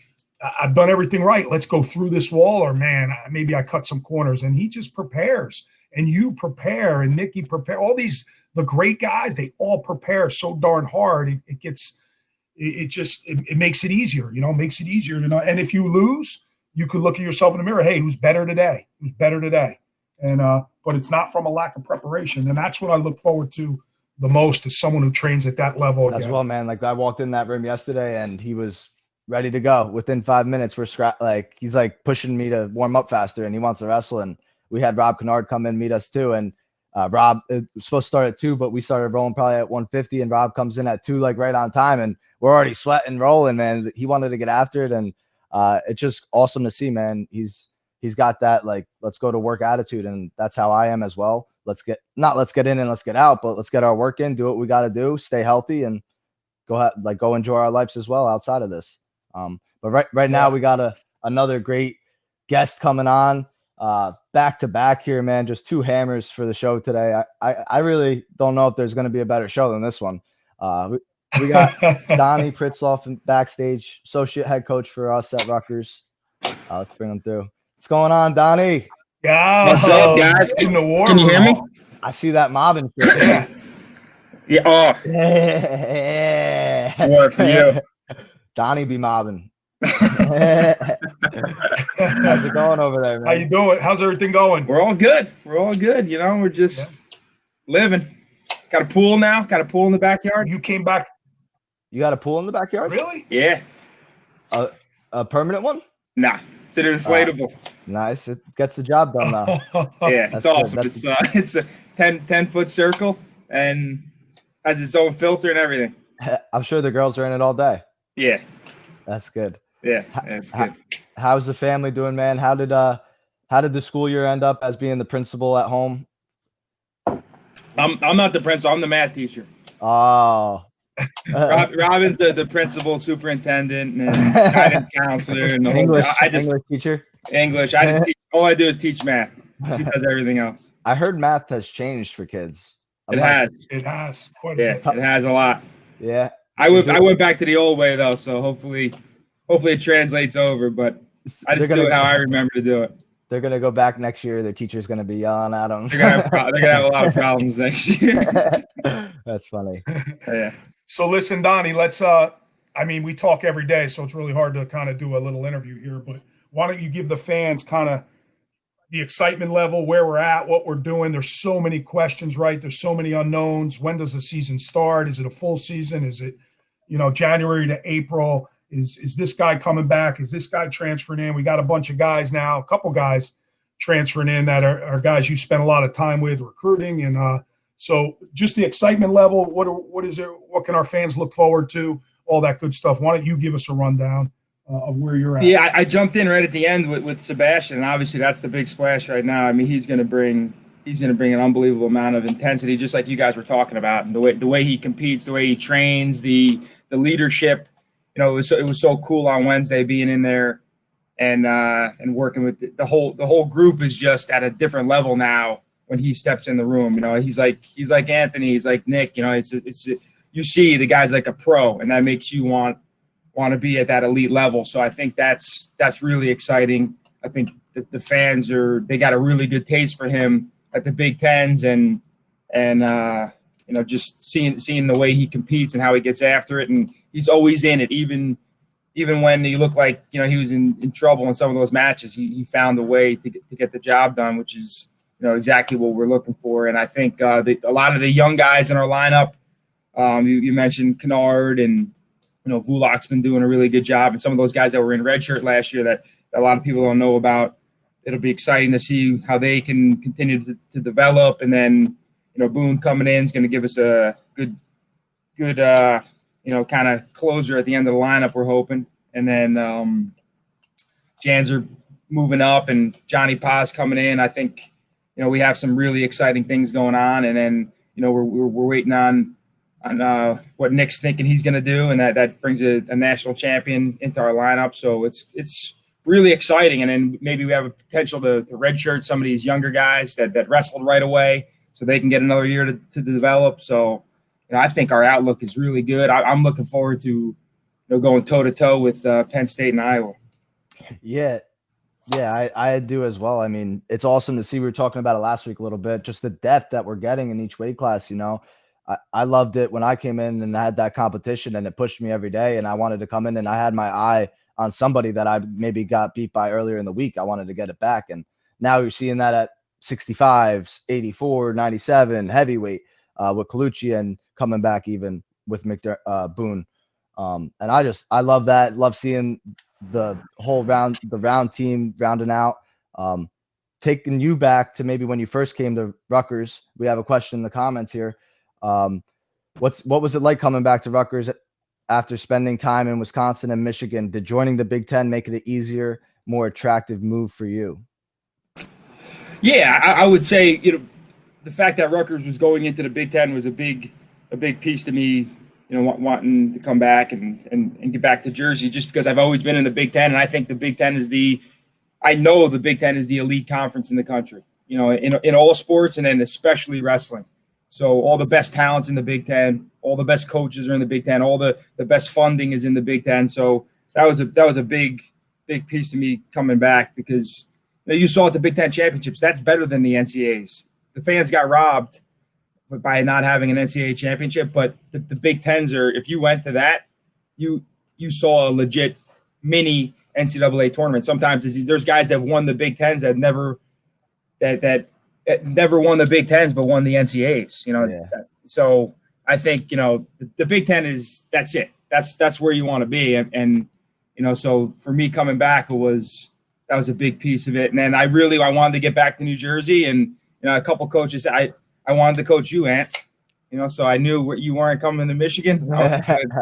I've done everything right. Let's go through this wall, or man, maybe I cut some corners. And he just prepares, and you prepare, and Nikki prepare. All these, the great guys, they all prepare so darn hard. It makes it easier, you know, makes it easier to know. And if you lose, you could look at yourself in the mirror. Hey, who's better today? Who's better today? And, but it's not from a lack of preparation. And that's what I look forward to the most, is someone who trains at that level. As well, man. Like I walked in that room yesterday, and he was ready to go within 5 minutes. He's like pushing me to warm up faster, and he wants to wrestle. And we had Rob Kennard come in, meet us too. And Rob, it was supposed to start at 2, but we started rolling probably at 1:50, and Rob comes in at 2, like right on time, and we're already sweating, rolling, man. He wanted to get after it. And it's just awesome to see, man. He's got that, like, let's go to work attitude. And that's how I am as well. Let's get in and let's get out, but let's get our work in, do what we got to do, stay healthy, and go enjoy our lives as well outside of this. But right now we got another great guest coming on, back to back here, man. Just 2 hammers for the show today. I really don't know if there's going to be a better show than this one. We got Donnie Pritzlaff backstage, associate head coach for us at Rutgers. Let's bring him through. What's going on, Donnie? What's up, guys? In the war Can you hear me? I see that mobbing. Yeah. Yeah. Oh, Yeah. war for you. Donnie be mobbing. How's it going over there, man? How you doing? How's everything going? We're all good. We're all good. You know, we're just living. Got a pool now. Got a pool in the backyard. You came back. You got a pool in the backyard? Really? Yeah. A permanent one? Nah, it's an inflatable. Nice. It gets the job done now. Yeah, That's it's awesome. good. It's a 10-foot circle and has its own filter and everything. I'm sure the girls are in it all day. Yeah. That's good. Yeah, that's good. How's the family doing, man? How did the school year end up as being the principal at home? I'm not the principal. I'm the math teacher. Oh. Robin's the principal, superintendent, and guidance counselor, and the whole. English teacher. English. I just teach. All I do is teach math. She does everything else. I heard math has changed for kids. It has. It has. Quite Yeah, a bit. it has a lot. Yeah. I went back to the old way though, so hopefully it translates over. But I just do it how I remember to do it. They're gonna go back next year. Their teacher's gonna be yelling at them. They're gonna have a lot of problems next year. That's funny. Yeah. So listen, Donnie, let's we talk every day, so it's really hard to kind of do a little interview here, but why don't you give the fans kind of the excitement level, where we're at, what we're doing? There's so many questions, right? There's so many unknowns. When does the season start? Is it a full season? Is it, January to April? Is this guy coming back? Is this guy transferring in? We got a bunch of guys now, a couple guys transferring in that are guys you spent a lot of time with recruiting. And So just the excitement level, what is there? What can our fans look forward to? All that good stuff. Why don't you give us a rundown of where you're at? Yeah, I jumped in right at the end with Sebastian, and obviously that's the big splash right now. I mean, he's going to bring an unbelievable amount of intensity, just like you guys were talking about, and the way he competes, the way he trains, the leadership. You know, it was so cool on Wednesday being in there and working with the whole group is just at a different level now when he steps in the room. You know, he's like Anthony, he's like Nick. You know, it's you see the guy's like a pro, and that makes you want to be at that elite level. So I think that's really exciting. I think the fans they got a really good taste for him at the Big Tens, and you know, just seeing the way he competes and how he gets after it, and he's always in it, even when he looked like, you know, he was in trouble in some of those matches. He found a way to get the job done, which is, you know, exactly what we're looking for. And I think a lot of the young guys in our lineup, you mentioned Kennard, and, you know, Vulak's been doing a really good job, and some of those guys that were in redshirt last year that a lot of people don't know about. It'll be exciting to see how they can continue to develop. And then, you know, Boone coming in is going to give us a good you know, kind of closer at the end of the lineup, we're hoping. And then Janzer moving up and Johnny Paz coming in. I think, you know, we have some really exciting things going on. And then, you know, we're waiting on what Nick's thinking he's going to do, and that brings a national champion into our lineup. So it's really exciting. And then maybe we have a potential to redshirt some of these younger guys that wrestled right away, so they can get another year to develop. So, you know, I think our outlook is really good. I'm looking forward to, you know, going toe-to-toe with Penn State and Iowa. Yeah, I do as well. I mean, it's awesome to see. We were talking about it last week a little bit, just the depth that we're getting in each weight class. You know, I loved it when I came in and I had that competition, and it pushed me every day, and I wanted to come in, and I had my eye on somebody that I maybe got beat by earlier in the week. I wanted to get it back. And now you're seeing that at 65, 84, 97, heavyweight with Colucci, and coming back even with Boone. And I love that. Love seeing the round team rounding out. Taking you back to maybe when you first came to Rutgers. We have a question in the comments here. What was it like coming back to Rutgers after spending time in Wisconsin and Michigan? Did joining the Big Ten make it an easier, more attractive move for you? Yeah, I would say, you know, the fact that Rutgers was going into the Big Ten was a big piece to me, you know, wanting to come back and get back to Jersey, just because I've always been in the Big Ten, and I think the Big Ten is the elite conference in the country, you know, in all sports, and then especially wrestling. So all the best talents in the Big Ten, all the best coaches are in the Big Ten, all the best funding is in the Big Ten. So that was a big piece to me coming back, because, you know, you saw at the Big Ten Championships, that's better than the NCAAs. The fans got robbed by not having an NCAA championship, but the Big Tens are, if you went to that, you saw a legit mini NCAA tournament. Sometimes there's guys that won the Big Tens that never won the Big Tens, but won the NCAAs, you know? Yeah. So I think, you know, the Big Ten that's it. That's where you want to be. And, you know, so for me coming back, that was a big piece of it. And then I wanted to get back to New Jersey, and, you know, a couple coaches, I wanted to coach you, Ant, you know, so I knew you weren't coming to Michigan. I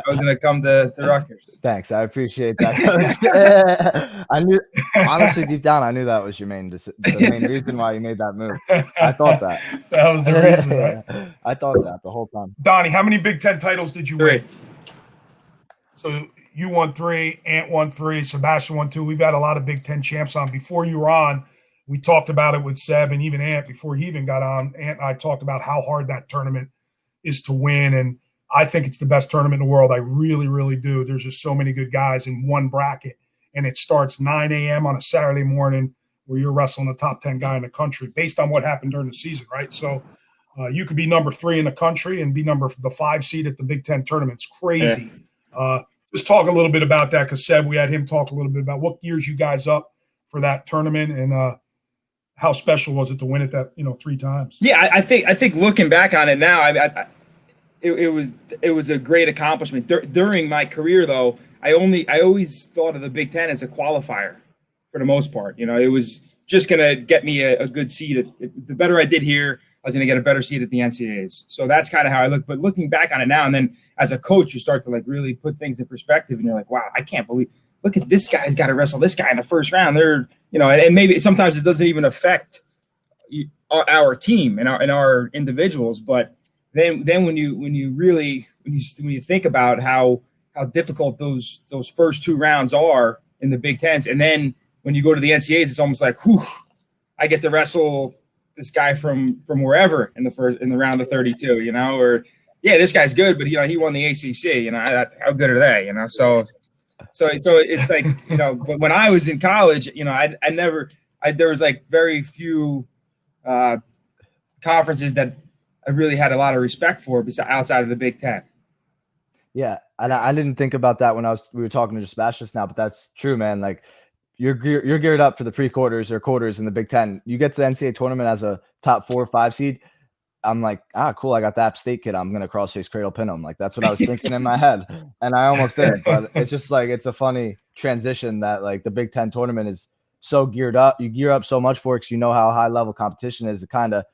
was going to come to Rutgers. Thanks. I appreciate that. I knew, honestly, deep down, I knew that was your main reason why you made that move. I thought that. That was the reason, right? I thought that the whole time. Donnie, how many Big Ten titles did you win? 3. So you won 3, Ant won 3, Sebastian won 2. We've got a lot of Big Ten champs on. Before you were on, we talked about it with Seb, and even Ant, before he even got on, Ant and I talked about how hard that tournament is to win. And I think it's the best tournament in the world. I really, really do. There's just so many good guys in one bracket. And it starts 9 a.m. on a Saturday morning where you're wrestling the top 10 guy in the country based on what happened during the season, right? So you could be number 3 in the country and be the 5 seed at the Big Ten tournament. It's crazy. Yeah. Just talk a little bit about that, because Seb, we had him talk a little bit about what gears you guys up for that tournament, and how special was it to win it that, you know, 3 times? Yeah, I think looking back on it now, it was a great accomplishment. During my career, though, I always thought of the Big Ten as a qualifier for the most part. You know, it was just going to get me a good seed. The better I did here, I was going to get a better seat at the NCAAs. So that's kind of how I look. But looking back on it now, and then as a coach, you start to like really put things in perspective, and you're like, wow, I can't believe, look at this guy's got to wrestle this guy in the first round. They're, you know, and maybe sometimes it doesn't even affect our team and our individuals. But then when you think about how difficult those first 2 rounds are in the Big Tens, and then when you go to the NCAAs, it's almost like, whew, I get to wrestle this guy from wherever in the round of 32, you know, or yeah, this guy's good, but you know, he won the ACC, you know, how good are they, you know? So it's like, you know, but when I was in college, you know, there was like very few conferences that I really had a lot of respect for outside of the Big Ten. Yeah, and I didn't think about that when we were talking to Sebastian just now, but that's true, man. Like you're geared up for the pre-quarters or quarters in the Big Ten. You get to the NCAA tournament as a top 4 or 5 seed. I'm like, cool. I got the App State kid. I'm gonna crossface cradle pin him. Like that's what I was thinking in my head, and I almost did. But it's just like it's a funny transition that like the Big Ten tournament is so geared up. You gear up so much for it because you know how high level competition is. It kind of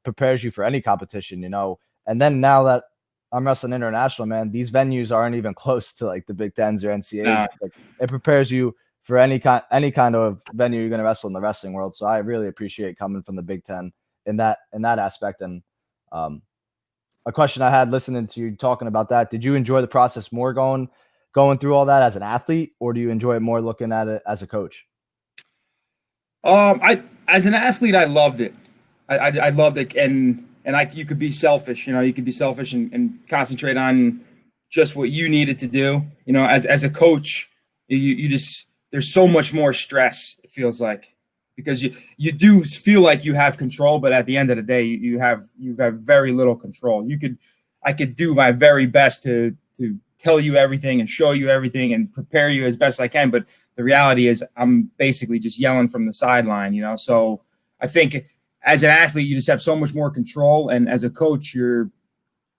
prepares you for any competition, you know. And then now that I'm wrestling international, man, these venues aren't even close to like the Big Tens or NCAAs. Nah. Like, it prepares you for any kind of venue you're going to wrestle in the wrestling world. So I really appreciate coming from the Big Ten in that aspect. And a question I had listening to you talking about that, did you enjoy the process more going through all that as an athlete, or do you enjoy it more looking at it as a coach? As an athlete, I loved it. I loved it. And you could be selfish, you know, you could be selfish and concentrate on just what you needed to do. You know, as a coach, you just, there's so much more stress, it feels like, because you do feel like you have control, but at the end of the day, you have very little control. I could do my very best to tell you everything and show you everything and prepare you as best I can. But the reality is I'm basically just yelling from the sideline, you know? So I think as an athlete, you just have so much more control. And as a coach, you're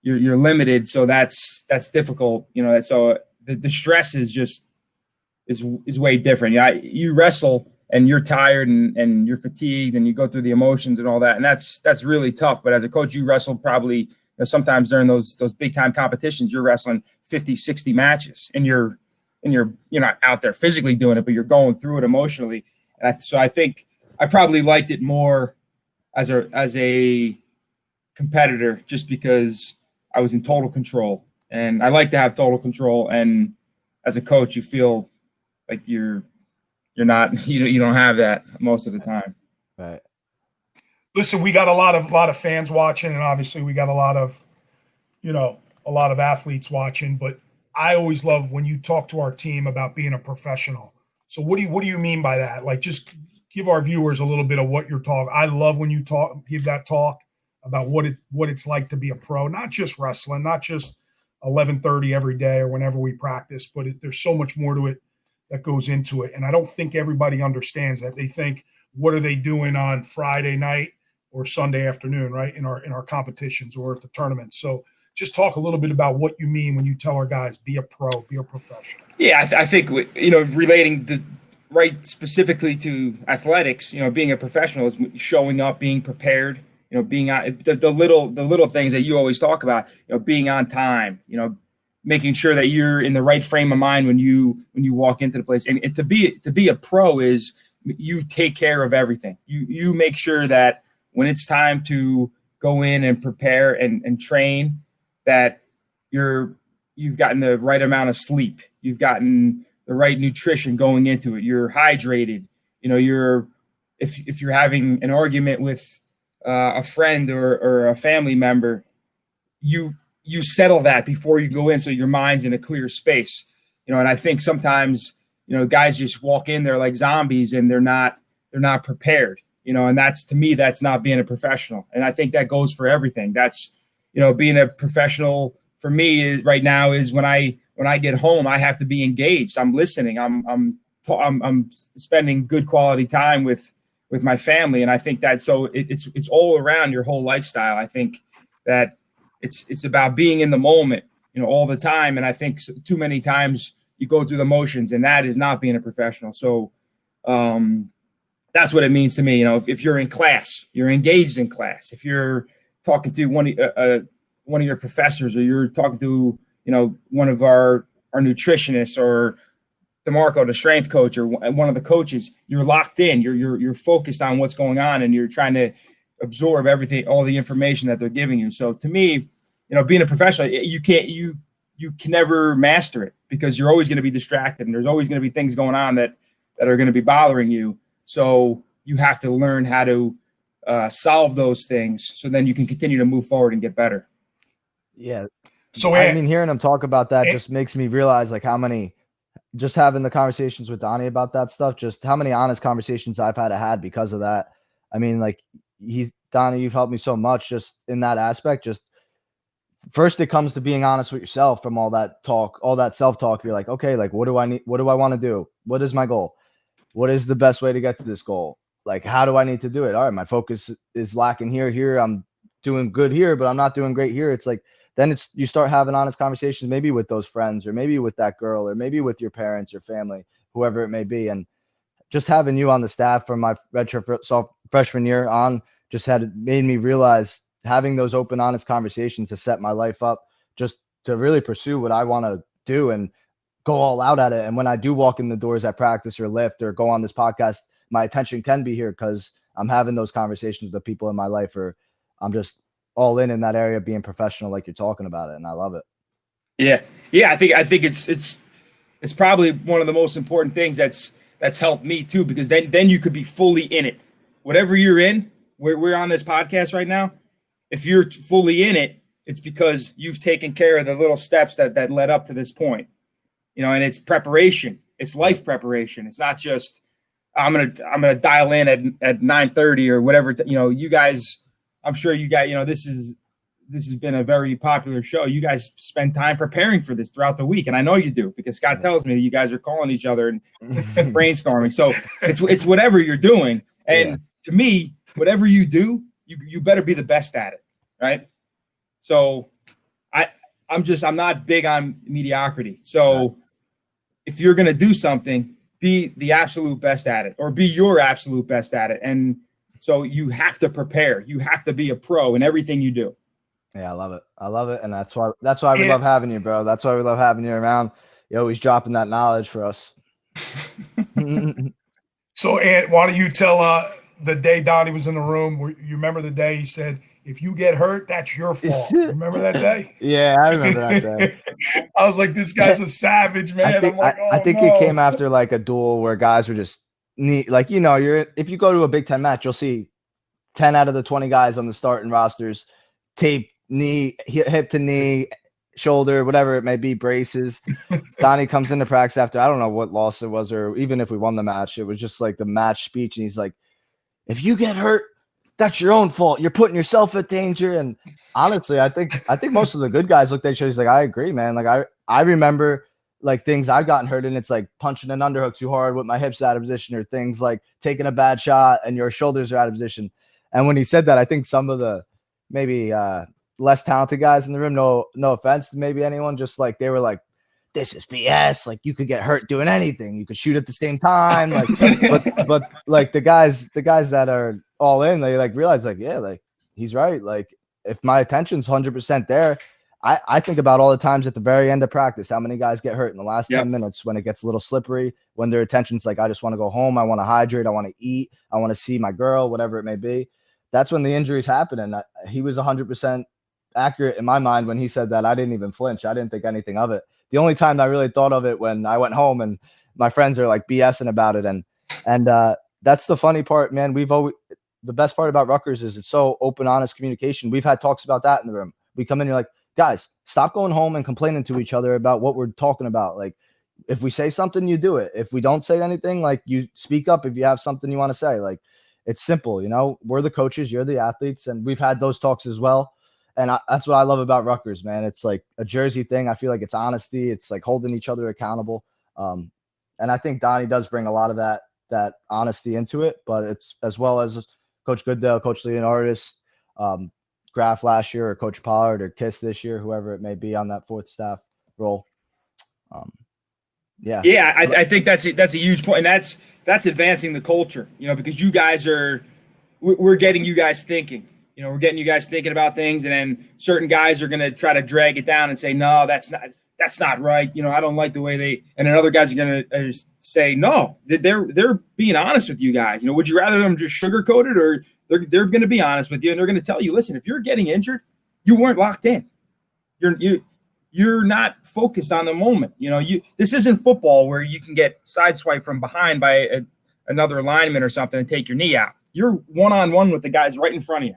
limited. So that's difficult, you know? So the stress is way different. Yeah, you wrestle and you're tired and you're fatigued and you go through the emotions and all that. And that's really tough. But as a coach, you wrestle probably, you know, sometimes during those big time competitions, you're wrestling 50, 60 matches and you're not out there physically doing it, but you're going through it emotionally. And so I think I probably liked it more as a competitor, just because I was in total control, and I like to have total control. And as a coach, you feel like you're not, you don't have that most of the time. Right. Listen, we got a lot of fans watching, and obviously we got a lot of athletes watching, but I always love when you talk to our team about being a professional. So what do you mean by that? Like, just give our viewers a little bit of what you're talking. I love when you give that talk about what it's like to be a pro, not just wrestling, not just 11:30 every day or whenever we practice, but there's so much more to it that goes into it. And I don't think everybody understands that. They think, what are they doing on Friday night or Sunday afternoon, right? In our competitions or at the tournaments. So just talk a little bit about what you mean when you tell our guys, be a pro, be a professional. Yeah, I think, you know, relating right specifically to athletics, you know, being a professional is showing up, being prepared, you know, being on the little things that you always talk about, you know, being on time, you know, making sure that you're in the right frame of mind when you walk into the place. And to be a pro is you take care of everything. You make sure that when it's time to go in and prepare and train, that you've gotten the right amount of sleep. You've gotten the right nutrition going into it. You're hydrated. You know, if you're having an argument with a friend or a family member, you settle that before you go in, so your mind's in a clear space. You know, and I think sometimes, you know, guys just walk in there like zombies and they're not prepared. You know, and to me, that's not being a professional. And I think that goes for everything. That's, you know, being a professional for me right now is when I get home, I have to be engaged. I'm listening. I'm spending good quality time with my family. And I think that, so it's all around your whole lifestyle. I think that it's about being in the moment, you know, all the time. And I think too many times you go through the motions, and that is not being a professional. So that's what it means to me. You know, if you're in class, you're engaged in class. If you're talking to one of your professors, or you're talking to, you know, one of our nutritionists, or DeMarco, the strength coach, or one of the coaches, you're locked in. You're focused on what's going on, and you're trying to absorb everything, all the information that they're giving you. So to me, you know, being a professional, you can never master it, because you're always going to be distracted, and there's always going to be things going on that are going to be bothering you. So you have to learn how to solve those things, so then you can continue to move forward and get better. Yeah. So I mean, hearing him talk about that just makes me realize like how many, just having the conversations with Donnie about that stuff, just how many honest conversations I've had because of that. I mean, like Donnie, you've helped me so much just in that aspect. Just first it comes to being honest with yourself from all that talk, all that self-talk. You're like, okay, like what do I need? What do I want to do? What is my goal? What is the best way to get to this goal? Like, how do I need to do it? All right, my focus is lacking here. I'm doing good here, but I'm not doing great here. It's like, then you start having honest conversations, maybe with those friends, or maybe with that girl, or maybe with your parents or family, whoever it may be. And just having you on the staff from my redshirt freshman year on just made me realize having those open, honest conversations to set my life up just to really pursue what I want to do and go all out at it. And when I do walk in the doors at practice or lift or go on this podcast, my attention can be here because I'm having those conversations with the people in my life, or I'm just all in that area, being professional, like you're talking about it. And I love it. Yeah. I think it's probably one of the most important things that's helped me too, because then you could be fully in it. Whatever you're in, we're on this podcast right now. If you're fully in it, it's because you've taken care of the little steps that led up to this point. You know, and it's preparation. It's life preparation. It's not just I'm gonna dial in at 9:30 or whatever. You know, you guys. I'm sure you guys. You know, this has been a very popular show. You guys spend time preparing for this throughout the week, and I know you do, because Scott tells me that you guys are calling each other and brainstorming. So it's whatever you're doing, and to me, whatever you do, you better be the best at it, right? So I'm not big on mediocrity. So if you're going to do something, be the absolute best at it, or be your absolute best at it. And so you have to prepare. You have to be a pro in everything you do. Yeah, I love it. And that's why we love having you, bro. That's why we love having you around. You're always dropping that knowledge for us. So, Ant, why don't you tell the day Donnie was in the room? You remember the day he said, if you get hurt, that's your fault. Remember that day? Yeah, I remember that day. I was like, this guy's a savage, man. I think it came after like a duel where guys were just like, you know, if you go to a Big Ten match, you'll see 10 out of the 20 guys on the starting rosters tape knee, hip to knee, shoulder, whatever it may be, braces. Donnie comes into practice after, I don't know what loss it was, or even if we won the match, it was just like the match speech. And he's like, if you get hurt, that's your own fault. You're putting yourself at danger. And honestly, I think most of the good guys looked at each other. He's like, I agree, man. Like I remember like things I've gotten hurt in. It's like punching an underhook too hard with my hips out of position, or things like taking a bad shot and your shoulders are out of position. And when he said that, I think some of the maybe less talented guys in the room, no offense to maybe anyone, just like they were like, this is BS. Like you could get hurt doing anything. You could shoot at the same time. Like, but like the guys that are all in, they like realize like, yeah, like he's right. Like if my attention's 100% there, I think about all the times at the very end of practice, how many guys get hurt in the last 10 minutes when it gets a little slippery, when their attention's like, I just want to go home. I want to hydrate. I want to eat. I want to see my girl, whatever it may be. That's when the injuries happen. And he was 100% accurate in my mind when he said that. I didn't even flinch. I didn't think anything of it. The only time I really thought of it when I went home and my friends are like BSing about it. And that's the funny part, man. The best part about Rutgers is it's so open, honest communication. We've had talks about that in the room. We come in, you're like, guys, stop going home and complaining to each other about what we're talking about. Like if we say something, you do it. If we don't say anything, like you speak up if you have something you want to say. Like it's simple, you know, we're the coaches, you're the athletes, and we've had those talks as well. And that's what I love about Rutgers, man. It's like a Jersey thing. I feel like it's honesty. It's like holding each other accountable. And I think Donnie does bring a lot of that honesty into it, but it's as well as Coach Goodell, Coach Leonardis, Graf last year, or Coach Pollard, or Kiss this year, whoever it may be on that fourth staff role. Yeah, I think that's a huge point, and that's advancing the culture, because you guys we're getting you guys thinking. We're getting you guys thinking about things, and then certain guys are going to try to drag it down and say, no, that's not right. I don't like the way and then other guys are going to say, no, they're being honest with you guys. Would you rather them just sugarcoat it, or they're going to be honest with you, and they're going to tell you, listen, if you're getting injured, you weren't locked in. You're not focused on the moment. This isn't football where you can get sideswiped from behind by another lineman or something and take your knee out. You're one-on-one with the guys right in front of you.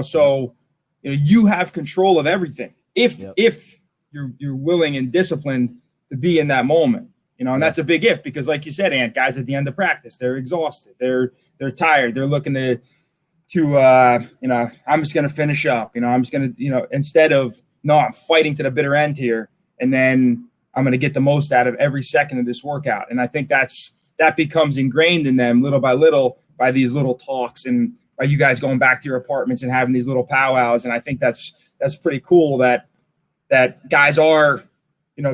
So you have control of everything if you're willing and disciplined to be in that moment. And that's a big if, because like you said, Ant, guys at the end of practice, they're exhausted, they're tired, they're looking to I'm just going to finish up. I'm just going to instead of, no, I'm fighting to the bitter end here, and then I'm going to get the most out of every second of this workout. And I think that becomes ingrained in them little by little by these little talks and by you guys going back to your apartments and having these little powwows. And I think that's pretty cool that guys are,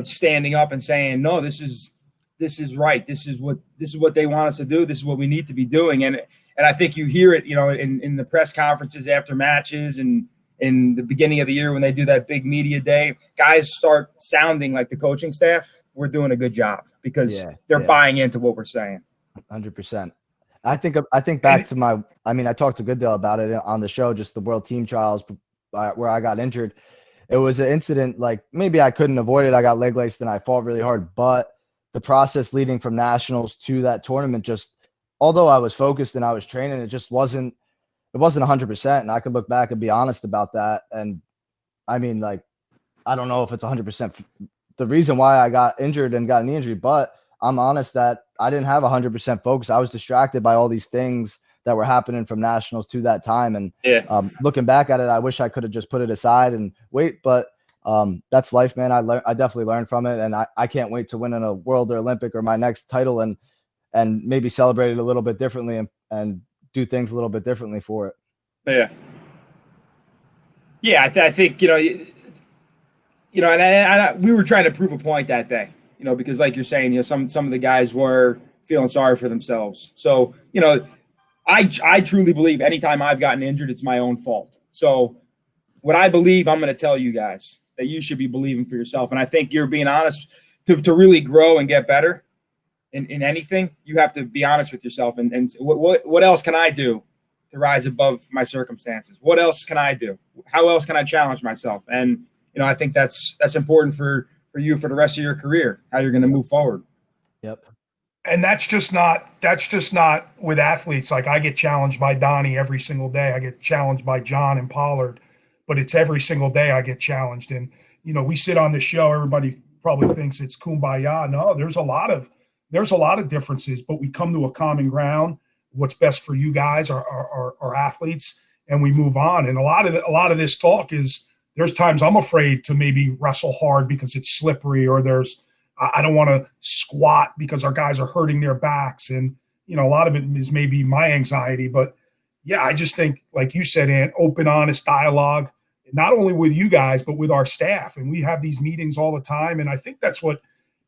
standing up and saying, no, this is right. This is what they want us to do. This is what we need to be doing. And I think you hear it, in the press conferences after matches and in the beginning of the year when they do that big media day, guys start sounding like the coaching staff. We're doing a good job because they're buying into what we're saying. 100%. I think back to I talked to Goodell about it on the show, just the World Team Trials where I got injured. It was an incident, like maybe I couldn't avoid it. I got leg laced and I fought really hard, but the process leading from nationals to that tournament, just although I was focused and I was training, it wasn't 100%. And I could look back and be honest about that. And I don't know if it's 100% the reason why I got injured and got an injury, but I'm honest that I didn't have 100% focus. I was distracted by all these things that were happening from nationals to that time. And looking back at it, I wish I could have just put it aside and wait, but that's life, man. I definitely learned from it. And I can't wait to win in a world or Olympic or my next title and maybe celebrate it a little bit differently and do things a little bit differently for it. Yeah. I think, and we were trying to prove a point that day, because like you're saying, some of the guys were feeling sorry for themselves. So, I truly believe anytime I've gotten injured, it's my own fault. So what I believe, I'm going to tell you guys that you should be believing for yourself. And I think you're being honest to really grow and get better in anything. You have to be honest with yourself and what else can I do to rise above my circumstances? What else can I do? How else can I challenge myself? And, I think that's important for you for the rest of your career, how you're going to move forward. Yep. And that's just not with athletes. Like I get challenged by Donnie every single day. I get challenged by John and Pollard, but it's every single day I get challenged. And, we sit on this show, everybody probably thinks it's kumbaya. No, there's a lot of differences, but we come to a common ground. What's best for you guys are athletes, and we move on. And a lot of this talk is there's times I'm afraid to maybe wrestle hard because it's slippery, or I don't want to squat because our guys are hurting their backs. And, a lot of it is maybe my anxiety, but I just think, like you said, Ant, open, honest dialogue, not only with you guys, but with our staff. And we have these meetings all the time. And I think that's what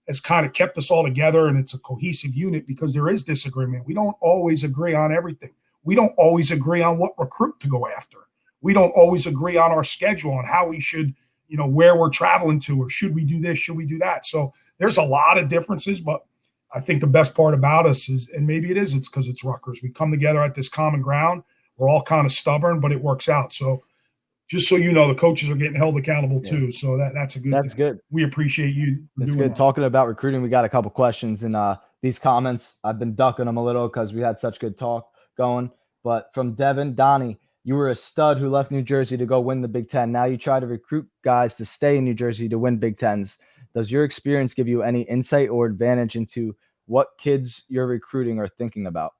has kind of kept us all together. And it's a cohesive unit because there is disagreement. We don't always agree on everything. We don't always agree on what recruit to go after. We don't always agree on our schedule and how we should, where we're traveling to, or should we do this? Should we do that? So there's a lot of differences, but I think the best part about us is, and maybe it's because it's Rutgers. We come together at this common ground. We're all kind of stubborn, but it works out. So just so you know, the coaches are getting held accountable too. So that's a good That's thing. Good. We appreciate you. That's good. Talking about recruiting, we got a couple questions in these comments. I've been ducking them a little because we had such good talk going. But from Devin, Donnie, you were a stud who left New Jersey to go win the Big Ten. Now you try to recruit guys to stay in New Jersey to win Big Tens. Does your experience give you any insight or advantage into what kids you're recruiting are thinking about?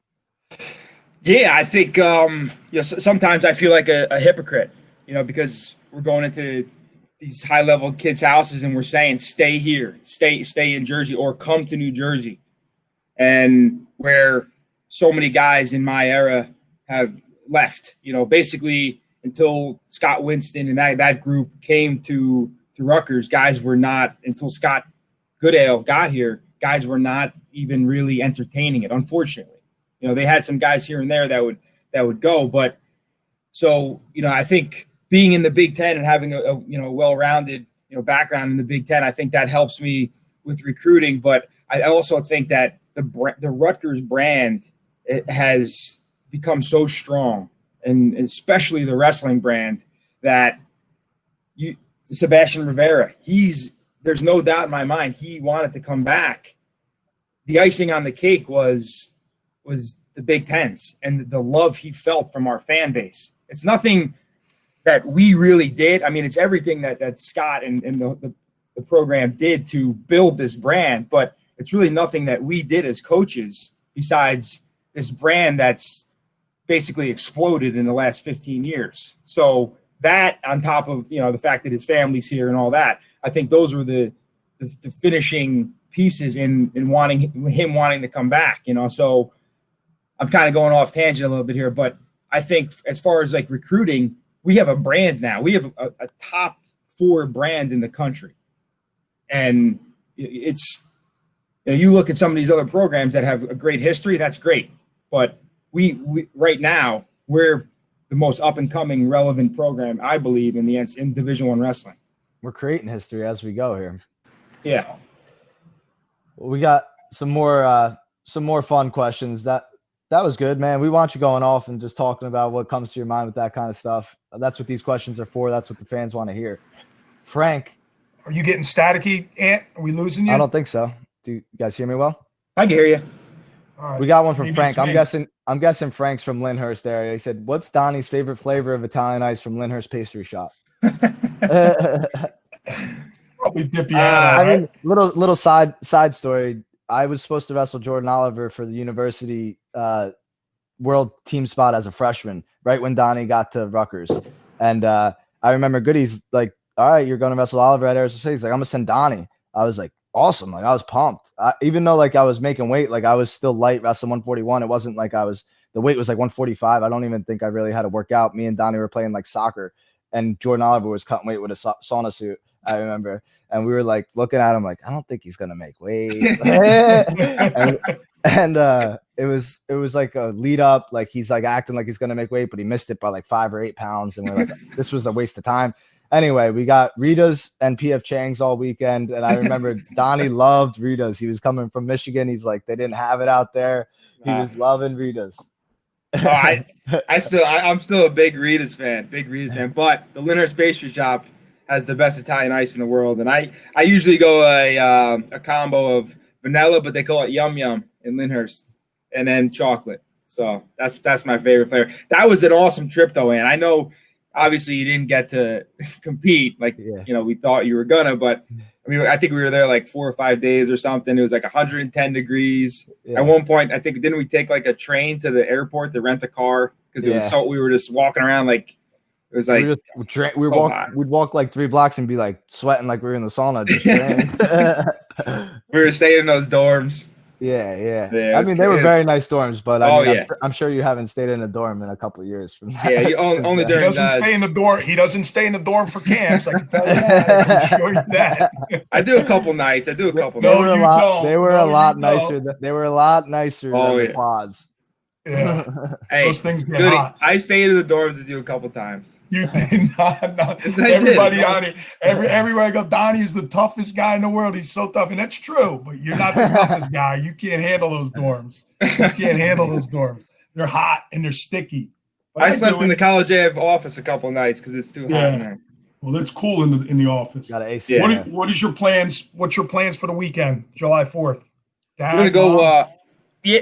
Yeah, I think sometimes I feel like a hypocrite, because we're going into these high-level kids' houses and we're saying, stay here, stay in Jersey, or come to New Jersey. And where so many guys in my era have left, basically until Scott Winston and that group came to Rutgers, guys were not, until Scott Goodale got here, guys were not even really entertaining it, unfortunately. You know, they had some guys here and there that would go, but so, you know, I think being in the Big Ten and having a well-rounded, you know, background in the Big Ten, I think that helps me with recruiting. But I also think that the Rutgers brand, it has become so strong, and especially the wrestling brand, that Sebastian Rivera, there's no doubt in my mind he wanted to come back. The icing on the cake was the Big Tens and the love he felt from our fan base. It's nothing that we really did. I mean, it's everything that Scott and the program did to build this brand, but it's really nothing that we did as coaches besides this brand that's basically exploded in the last 15 years. So that, on top of, you know, the fact that his family's here and all that, I think those were the finishing pieces in wanting to come back, you know. So I'm kind of going off tangent a little bit here, but I think as far as like recruiting, we have a brand now. We have a top 4 brand in the country. And it's, you know, you look at some of these other programs that have a great history, that's great. But we right now, we're the most up and coming relevant program, I believe, in Division I wrestling. We're creating history as we go here. Yeah. Well, we got some more fun questions. That was good, man. We want you going off and just talking about what comes to your mind with that kind of stuff. That's what these questions are for. That's what the fans want to hear. Frank. Are you getting staticky, Ant? Are we losing you? I don't think so. Do you guys hear me well? I can hear you. All right. We got one from Maybe Frank. it's me. I'm guessing Frank's from Lyndhurst area. He said, "What's Donnie's favorite flavor of Italian ice from Lyndhurst Pastry Shop?" Probably Dippy. I right? mean, little side story. I was supposed to wrestle Jordan Oliver for the university world team spot as a freshman, right when Donnie got to Rutgers. And I remember Goody's like, "All right, you're going to wrestle Oliver at Arizona State." He's like, "I'm going to send Donnie." I was like, awesome. Like, I was pumped. Even though like I was making weight, like I was still light wrestling 141. It wasn't like the weight was like 145. I don't even think I really had to work out. Me and Donnie were playing like soccer, and Jordan Oliver was cutting weight with a sauna suit, I remember. And we were like looking at him like, I don't think he's going to make weight. and it was like a lead up. Like he's like acting like he's going to make weight, but he missed it by like 5 or 8 pounds. And we're like, this was a waste of time. Anyway, we got Rita's and PF Chang's all weekend. And I remember Donnie loved Rita's. He was coming from Michigan. He's like, they didn't have it out there. He was loving Rita's. I'm still a big Rita's fan, but the Lyndhurst Pastry Shop has the best Italian ice in the world. And I usually go a combo of vanilla, but they call it Yum Yum in Lyndhurst, and then chocolate. So that's my favorite flavor. That was an awesome trip though, and I know obviously you didn't get to compete like you know we thought you were gonna, but I mean I think we were there like 4 or 5 days or something. It was like 110 degrees. Yeah. At one point, I think didn't we take like a train to the airport to rent a car because it was so we were just walking around like it was like we'd walk like 3 blocks and be like sweating like we were in the sauna. Just we were staying in those dorms. Yeah. I mean, they were very nice dorms, but I'm sure you haven't stayed in a dorm in a couple of years from that. Yeah, only during. He doesn't stay in the dorm. He doesn't stay in the dorm for camps. I can tell you that. I can show you that. I do a couple nights. They were a lot nicer than the quads. Yeah. Hey, those things get hot. I stayed in the dorms with you a couple times. You did not. No. Everybody on it. Everywhere I go, Donnie is the toughest guy in the world. He's so tough, and that's true. But you're not the toughest guy. You can't handle those dorms. They're hot and they're sticky. But I slept in the College Ave office a couple of nights because it's too hot in there. Well, that's cool in the office. Got an AC. Yeah. What is your plans? What's your plans for the weekend, July 4th? We're gonna go.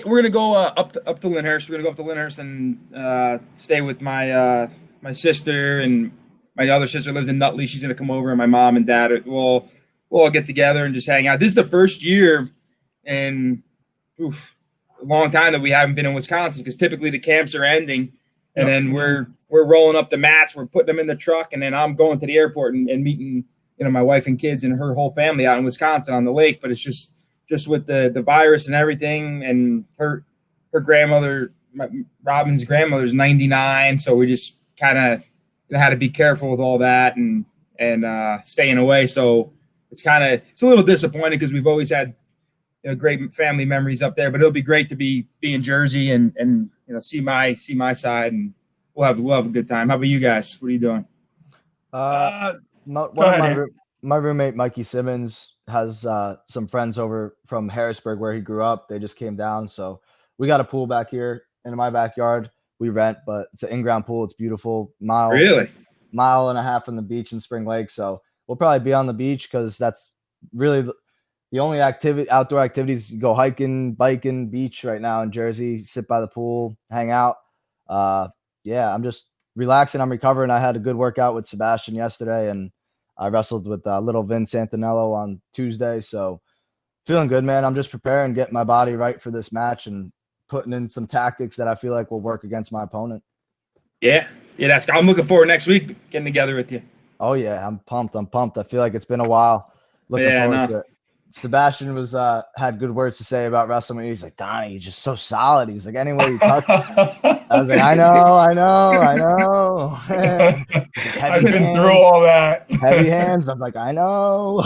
We're gonna go up to Lyndhurst. We're gonna go up to Lyndhurst and stay with my my sister, and my other sister lives in Nutley. She's gonna come over, and my mom and dad we'll all get together and just hang out. This is the first year in a long time that we haven't been in Wisconsin because typically the camps are ending, and then we're rolling up the mats. We're putting them in the truck, and then I'm going to the airport and meeting my wife and kids and her whole family out in Wisconsin on the lake. But it's just with the virus and everything, and her grandmother, Robin's grandmother's 99, so we just kind of had to be careful with all that and staying away. So it's a little disappointing because we've always had great family memories up there. But it'll be great to be in Jersey and see my side, and we'll have a good time. How about you guys? What are you doing? My roommate Mikey Simmons has some friends over from Harrisburg where he grew up. They just came down, so we got a pool back here in my backyard. We rent, but it's an in-ground pool. It's beautiful. Mile and a half from the beach in Spring Lake. So we'll probably be on the beach because that's really the only outdoor activities. You go hiking, biking, beach right now in Jersey. Sit by the pool, hang out. I'm just relaxing. I'm recovering. I had a good workout with Sebastian yesterday, and I wrestled with little Vince Antonello on Tuesday. So feeling good, man. I'm just preparing, getting my body right for this match and putting in some tactics that I feel like will work against my opponent. Yeah, I'm looking forward next week getting together with you. Oh yeah, I'm pumped. I feel like it's been a while. Looking forward to it. Sebastian had good words to say about wrestling. He's like, Donnie, you're just so solid. He's like, anywhere you touch. I was like, I know. I've been through all that. Heavy hands. I'm like, I know.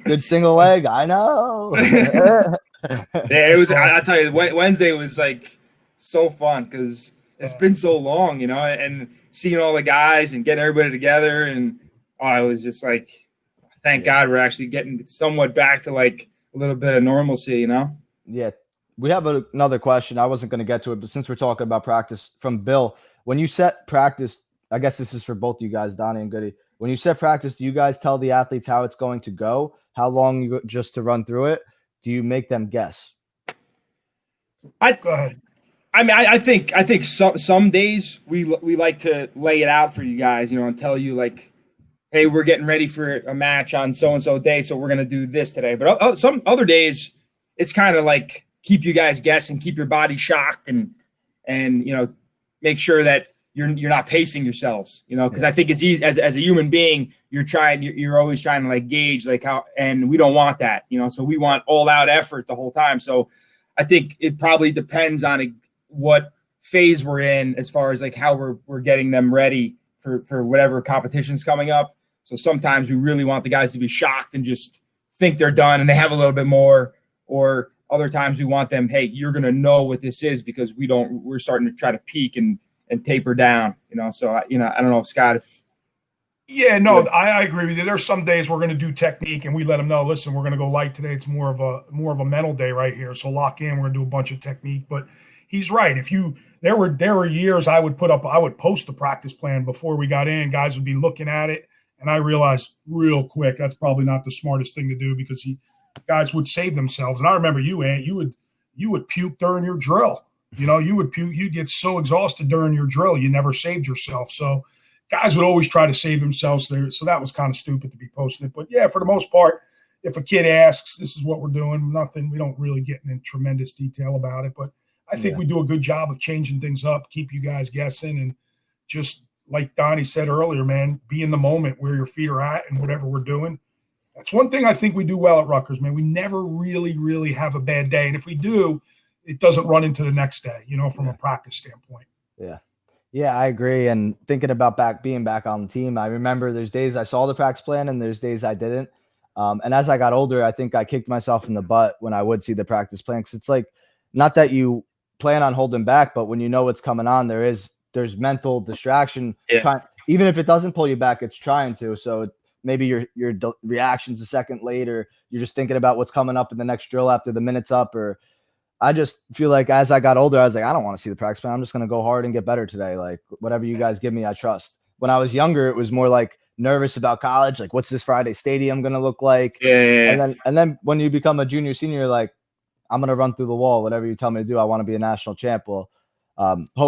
Good single leg. I know. It was. I tell you, Wednesday was like so fun because it's been so long, and seeing all the guys and getting everybody together, and I was just like, thank God we're actually getting somewhat back to like a little bit of normalcy, Yeah. We have another question. I wasn't going to get to it, but since we're talking about practice, from Bill, when you set practice, I guess this is for both you guys, Donnie and Goody. When you set practice, do you guys tell the athletes how it's going to go? How long just to run through it? Do you make them guess? Go ahead. I mean, I think some days we like to lay it out for you guys, and tell you like, hey, we're getting ready for a match on so-and-so day, so we're going to do this today. But some other days, it's kind of like keep you guys guessing, keep your body shocked, and make sure that you're not pacing yourselves, because I think it's easy as a human being, you're always trying to like gauge like how, and we don't want that, so we want all out effort the whole time. So I think it probably depends on what phase we're in as far as like how we're getting them ready for whatever competition's coming up. So sometimes we really want the guys to be shocked and just think they're done and they have a little bit more, or other times we want them, hey, you're going to know what this is because we're starting to try to peak and taper down, so I don't know, Scott, I agree with you. There's some days we're going to do technique and we let them know, listen, we're going to go light today. It's more of a mental day right here. So lock in, we're going to do a bunch of technique, but he's right. There were years I would post the practice plan before we got in. Guys would be looking at it, and I realized real quick that's probably not the smartest thing to do because guys would save themselves. And I remember you, Ant, you would puke during your drill. You would puke. You'd get so exhausted during your drill, you never saved yourself. So guys would always try to save themselves there. So that was kind of stupid to be posting it. But yeah, for the most part, if a kid asks, this is what we're doing. We don't really get in tremendous detail about it, but I think we do a good job of changing things up, keep you guys guessing, and just like Donnie said earlier, man, be in the moment where your feet are at and whatever we're doing. That's one thing I think we do well at Rutgers, man. We never really, really have a bad day. And if we do, it doesn't run into the next day, from a practice standpoint. Yeah, I agree. And thinking about being back on the team, I remember there's days I saw the practice plan and there's days I didn't. And as I got older, I think I kicked myself in the butt when I would see the practice plan. Because it's like, not that you plan on holding back, but when you know what's coming on, there's mental distraction. Even if it doesn't pull you back, it's trying to. So maybe your reaction's a second later. You're just thinking about what's coming up in the next drill after the minute's up. Or I just feel like as I got older, I was like, I don't want to see the practice plan. I'm just going to go hard and get better today. Like whatever you guys give me, I trust. When I was younger, it was more like nervous about college. Like, what's this Friday stadium going to look like? Yeah. And then when you become a junior, senior, like, I'm going to run through the wall. Whatever you tell me to do, I want to be a national champ. Well,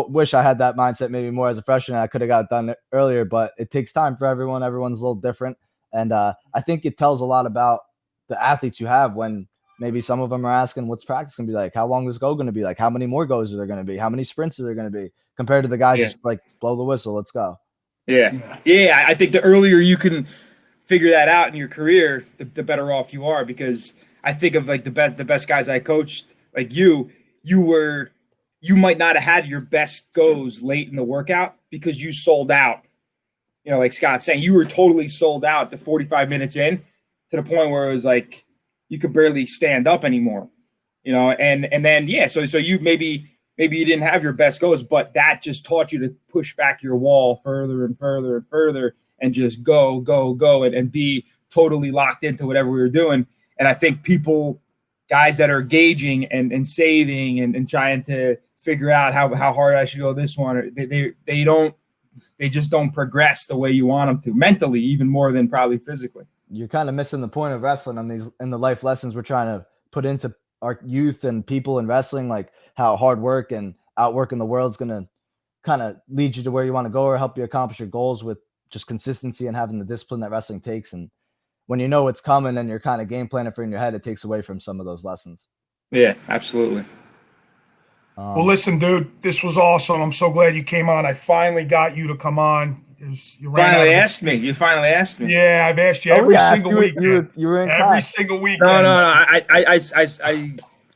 wish I had that mindset maybe more as a freshman. I could have got it done earlier, but it takes time for everyone. Everyone's a little different. And I think it tells a lot about the athletes you have when maybe some of them are asking, what's practice going to be like? How long is go going to be like? How many more goes are there going to be? How many sprints are there going to be? Compared to the guys just like, blow the whistle, let's go. Yeah. I think the earlier you can figure that out in your career, the better off you are, because I think of like the best guys I coached, like you might not have had your best goes late in the workout because you sold out. Like Scott's saying, you were totally sold out the 45 minutes in, to the point where it was like you could barely stand up anymore, you know. And then so you maybe you didn't have your best goals, but that just taught you to push back your wall further and further and further, and just go and be totally locked into whatever we were doing. And I think guys that are gauging and saving and trying to figure out how hard I should go this one, they just don't progress the way you want them to, mentally, even more than probably physically. You're kind of missing the point of wrestling in the life lessons we're trying to put into our youth and people in wrestling, like how hard work and outwork in the world is going to kind of lead you to where you want to go or help you accomplish your goals with just consistency and having the discipline that wrestling takes. And when you know it's coming and you're kind of game planning for in your head, it takes away from some of those lessons. Yeah, absolutely. Well, listen, dude, this was awesome. I'm so glad you came on. I finally got you to come on. You finally asked me. Yeah, I've asked you every single week. You were in every class. single week. No.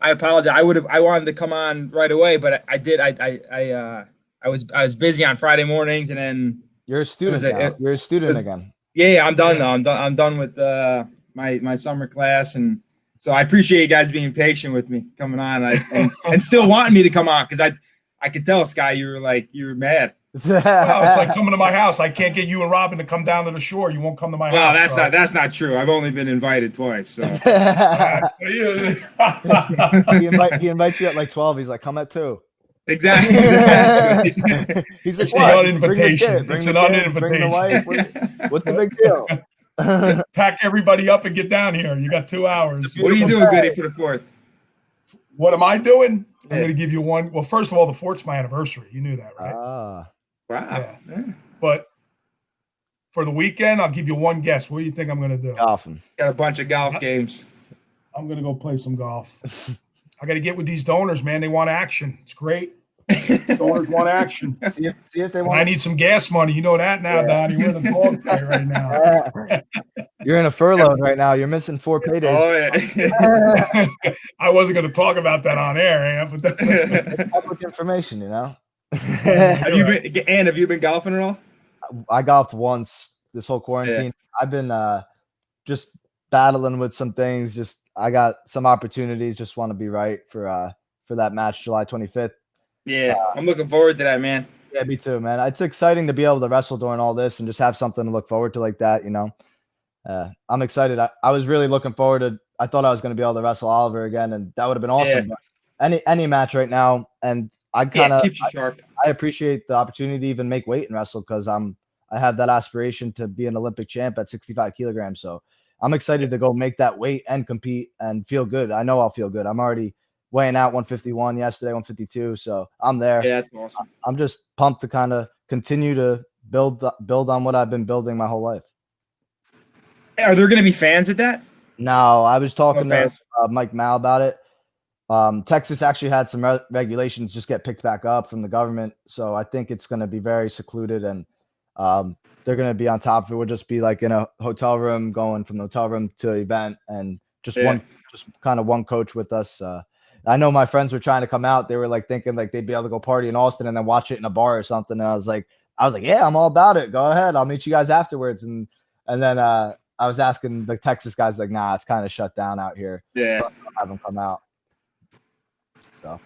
I apologize. I wanted to come on right away, but I was busy on Friday mornings, and then you're a student. You're a student again. Yeah, I'm done though. I'm done with my summer class, and so I appreciate you guys being patient with me coming on and still wanting me to come on, because I could tell, Sky, you were mad. Well, it's like coming to my house. I can't get you and Robin to come down to the shore. You won't come to my house. Well, that's not true. I've only been invited twice. So he invites you at like 12. He's like, come at 2. Exactly. He's like, it's an invitation. It's an invitation. Bring the wife. What's the big deal? Pack everybody up and get down here. You got 2 hours. What are you doing, Goody, for the 4th? What am I doing? I'm going to give you one. Well, first of all, the 4th's my anniversary. You knew that, right? Wow. Yeah. But for the weekend, I'll give you one guess. What do you think I'm going to do? Golfing. Got a bunch of golf games. I'm going to go play some golf. I got to get with these donors, man. They want action. It's great. Donors want action. See if they want. I need some gas money. You know that now, Donnie. We're in a dog fight right now. You're in a furlough right now. You're missing 4 paydays. Oh, yeah. I wasn't going to talk about that on air, but it's public information, you know. Have you been golfing at all? I golfed once this whole quarantine. Yeah. I've been just battling with some things. I got some opportunities. Just want to be right for that match July 25th. Yeah, I'm looking forward to that, man. Yeah, me too, man. It's exciting to be able to wrestle during all this and just have something to look forward to like that, you know. I'm excited. I was really looking forward to. I thought I was going to be able to wrestle Oliver again, and that would have been awesome. Yeah. Any match right now, and I kind of keeps you sharp. I appreciate the opportunity to even make weight and wrestle, because I have that aspiration to be an Olympic champ at 65 kilograms. So I'm excited to go make that weight and compete and feel good. I know I'll feel good. I'm already weighing out 151 yesterday, 152. So I'm there. Yeah, that's awesome. I'm just pumped to kind of continue to build on what I've been building my whole life. Are there going to be fans at that? No, I was talking to Mike Mal about it. Texas actually had some regulations just get picked back up from the government. So I think it's going to be very secluded, and they're going to be on top of it. We'll just be like in a hotel room, going from the hotel room to the event, and just one coach with us. I know my friends were trying to come out. They were like thinking like they'd be able to go party in Austin and then watch it in a bar or something. And I was like, yeah, I'm all about it. Go ahead. I'll meet you guys afterwards. And then I was asking the Texas guys, like, nah, it's kind of shut down out here. Yeah. So I'll have them come out. So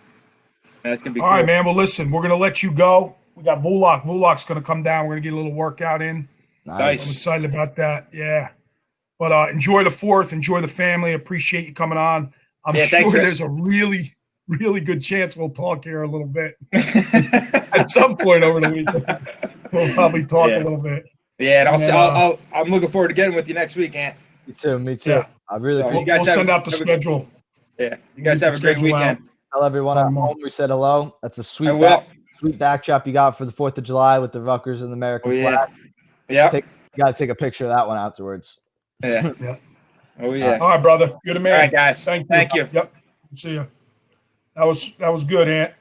that's going to be all cool. Right, man. Well, listen, we're going to let you go. We got Vulok. Vulok's going to come down. We're going to get a little workout in. Nice. I'm excited about that. Yeah. But enjoy the 4th. Enjoy the family. Appreciate you coming on. I'm sure there's a really, really good chance we'll talk here a little bit at some point over the weekend. We'll probably talk a little bit. Yeah, and I'm looking forward to getting with you next week, Ant. Me too. Yeah. I really. We'll send out the schedule. Yeah, you guys have a great weekend. Tell everyone at home we said hello. That's a sweet backdrop you got for the 4th of July with the Rutgers and the American flag. Yeah. You got to take a picture of that one afterwards. Yeah. Yeah. Oh yeah. All right, brother. You're the man. All right, guys. Thank you. Yep. See you. That was good, Ant.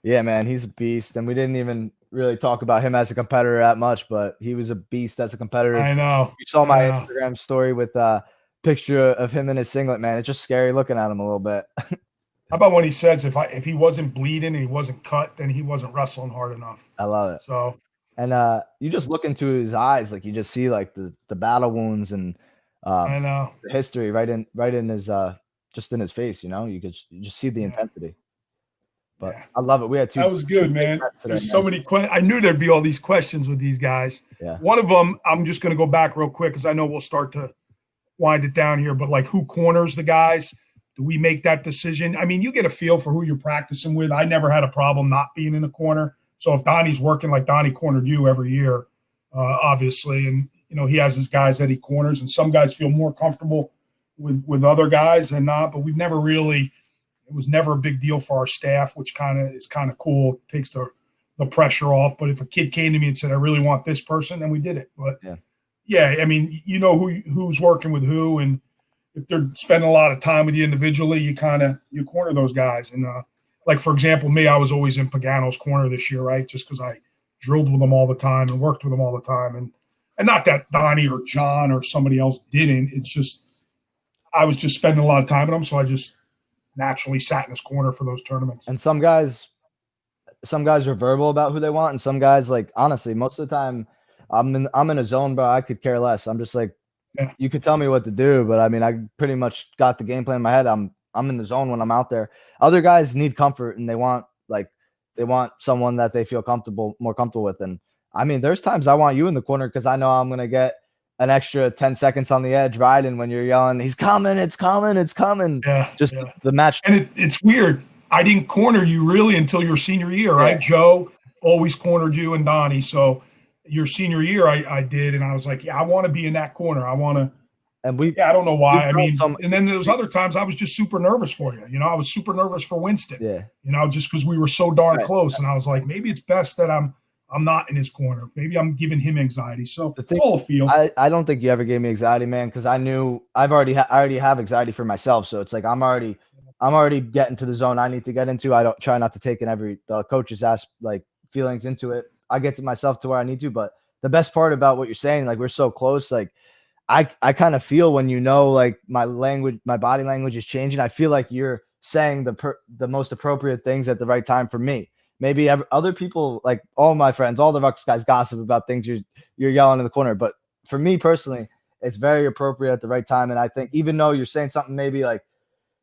Yeah, man. He's a beast, and we didn't even really talk about him as a competitor that much, but he was a beast as a competitor. I know. You saw my Instagram story with a picture of him in his singlet, man. It's just scary looking at him a little bit. How about when he says if he wasn't bleeding and he wasn't cut, then he wasn't wrestling hard enough. I love it. So, and you just look into his eyes, like you just see like the battle wounds, and I know the history right in his just in his face. You know, you just see the intensity. But I love it. We had that was good, man. There's so many questions. I knew there'd be all these questions with these guys. Yeah. One of them, I'm just going to go back real quick because I know we'll start to wind it down here. But like, who corners the guys? Do we make that decision? I mean, you get a feel for who you're practicing with. I never had a problem not being in a corner. So if Donnie's working like Donnie cornered you every year, obviously, and you know he has his guys that he corners, and some guys feel more comfortable with other guys than not. But we've never really. It was never a big deal for our staff, which is kind of cool. It takes the pressure off. But if a kid came to me and said, I really want this person, then we did it. But yeah, I mean, you know who's working with who, and if they're spending a lot of time with you individually, you corner those guys. And like, for example, me, I was always in Pagano's corner this year, right? Just because I drilled with him all the time and worked with him all the time. And not that Donnie or John or somebody else didn't. It's just I was just spending a lot of time with him, so I just naturally sat in his corner for those tournaments. And some guys are verbal about who they want, and some guys, like, honestly, most of the time I'm in a zone, bro. I could care less. I'm just like, you could tell me what to do, but I mean, I pretty much got the game plan in my head. I'm in the zone when I'm out there. Other guys need comfort, and they want someone that they feel more comfortable with. And I mean, there's times I want you in the corner because I know I'm gonna get an extra 10 seconds on the edge riding when you're yelling, he's coming, it's coming, it's coming. The match. And it's weird. I didn't corner you really until your senior year, right? Joe always cornered you and Donnie. So your senior year, I did. And I was like, yeah, I want to be in that corner. I want to. And I don't know why. I mean, and then there's other times I was just super nervous for you. You know, I was super nervous for Winston. Yeah. You know, just because we were so darn close. And I was like, maybe it's best that I'm not in his corner. Maybe I'm giving him anxiety. So it's all a feel. I don't think you ever gave me anxiety, man, because I knew I already have anxiety for myself. So it's like I'm already getting to the zone I need to get into. I don't try not to take in the coaches ask like feelings into it. I get to myself to where I need to. But the best part about what you're saying, like we're so close, like I kind of feel when like my body language is changing. I feel like you're saying the most appropriate things at the right time for me. Maybe other people, like all my friends, all the Rutgers guys gossip about things you're yelling in the corner. But for me personally, it's very appropriate at the right time. And I think even though you're saying something maybe like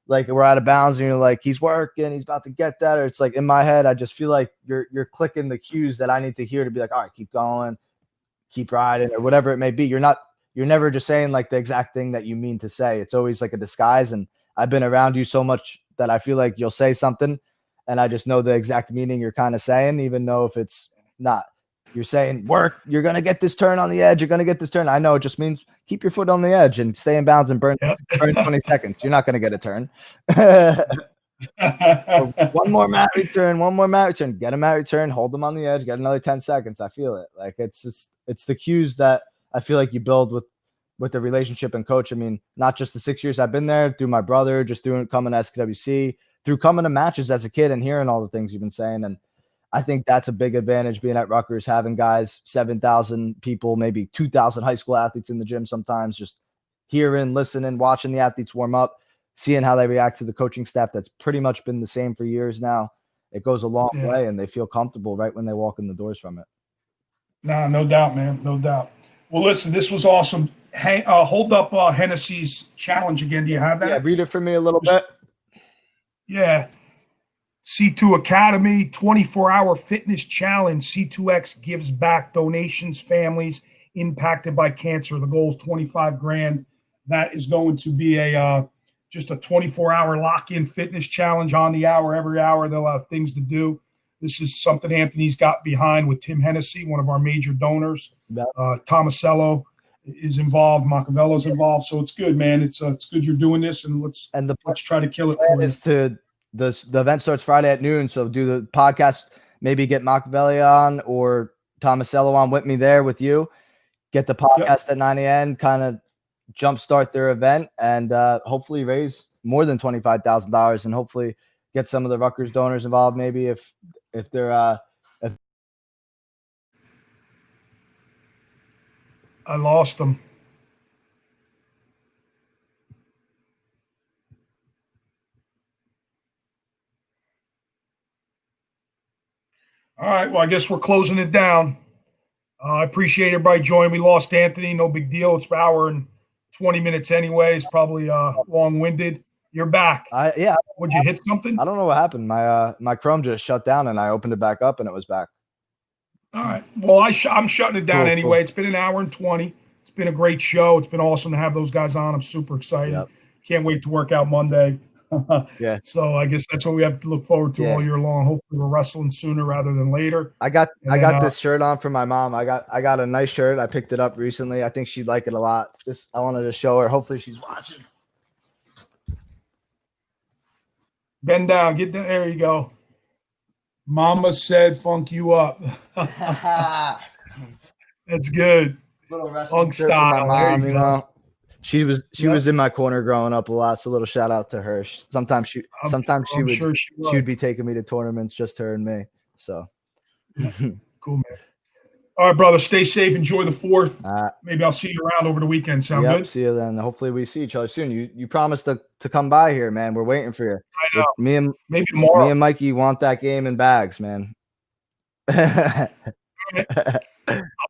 we're out of bounds and you're like, he's working, he's about to get that, or it's like in my head, I just feel like you're clicking the cues that I need to hear to be like, all right, keep going, keep riding, or whatever it may be. You're never just saying like the exact thing that you mean to say. It's always like a disguise. And I've been around you so much that I feel like you'll say something and I just know the exact meaning you're kind of saying, even though if it's not. You're saying, work, you're going to get this turn on the edge. You're going to get this turn. I know it just means keep your foot on the edge and stay in bounds and burn 20 seconds. You're not going to get a turn. One more mat return, get a mat return, hold them on the edge, get another 10 seconds. I feel it. Like it's the cues that I feel like you build with the relationship and coach. I mean, not just the 6 years I've been there, through my brother, just coming to SKWC, through coming to matches as a kid and hearing all the things you've been saying. And I think that's a big advantage being at Rutgers, having guys, 7,000 people, maybe 2,000 high school athletes in the gym sometimes, just hearing, listening, watching the athletes warm up, seeing how they react to the coaching staff that's pretty much been the same for years now. It goes a long way, and they feel comfortable right when they walk in the doors from it. No doubt, man. No doubt. Well, listen, this was awesome. Hey, hold up Hennessy's challenge again. Do you have that? Yeah, read it for me a little bit. Yeah. C2 Academy 24-hour fitness challenge. C2X gives back donations, families impacted by cancer. The goal is 25 grand. That is going to be just a 24-hour lock-in fitness challenge on the hour. Every hour they'll have things to do. This is something Anthony's got behind with Tim Hennessy, one of our major donors. Tomasello is involved. Machiavello's involved. So it's good, man. It's good you're doing this, and let's try to kill it. The event starts Friday at noon, so do the podcast, maybe get Machiavelli on or Tomasello on with me there with you. Get the podcast at 9 a.m., kind of jumpstart their event, and hopefully raise more than $25,000, and hopefully get some of the Rutgers donors involved. Maybe if they're I lost them. All right. Well, I guess we're closing it down. I appreciate everybody joining. We lost Anthony. No big deal. It's an hour and 20 minutes anyway. It's probably long-winded. You're back. Yeah. Would you hit something? I don't know what happened. My Chrome just shut down, and I opened it back up, and it was back. All right. Well, I'm shutting it down anyway. Cool. It's been an hour and 20. It's been a great show. It's been awesome to have those guys on. I'm super excited. Yep. Can't wait to work out Monday. Yeah. So I guess that's what we have to look forward to all year long. Hopefully we're wrestling sooner rather than later. I got this shirt on for my mom. I got a nice shirt. I picked it up recently. I think she'd like it a lot. I wanted to show her. Hopefully she's watching. Bend down. Get down. There you go. Mama said funk you up. That's good. Little wrestling shirt for my mom, you know. She was in my corner growing up a lot, so a little shout out to her. Sometimes she would be taking me to tournaments, just her and me. So cool, man. All right, brother. Stay safe. Enjoy the 4th. Maybe I'll see you around over the weekend. Sound good? See you then. Hopefully we see each other soon. You promised to come by here, man. We're waiting for you. I know. Maybe tomorrow. Me and Mikey want that game in bags, man. I'll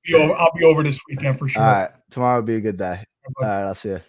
be over this weekend for sure. All right. Tomorrow will be a good day. All right. I'll see you.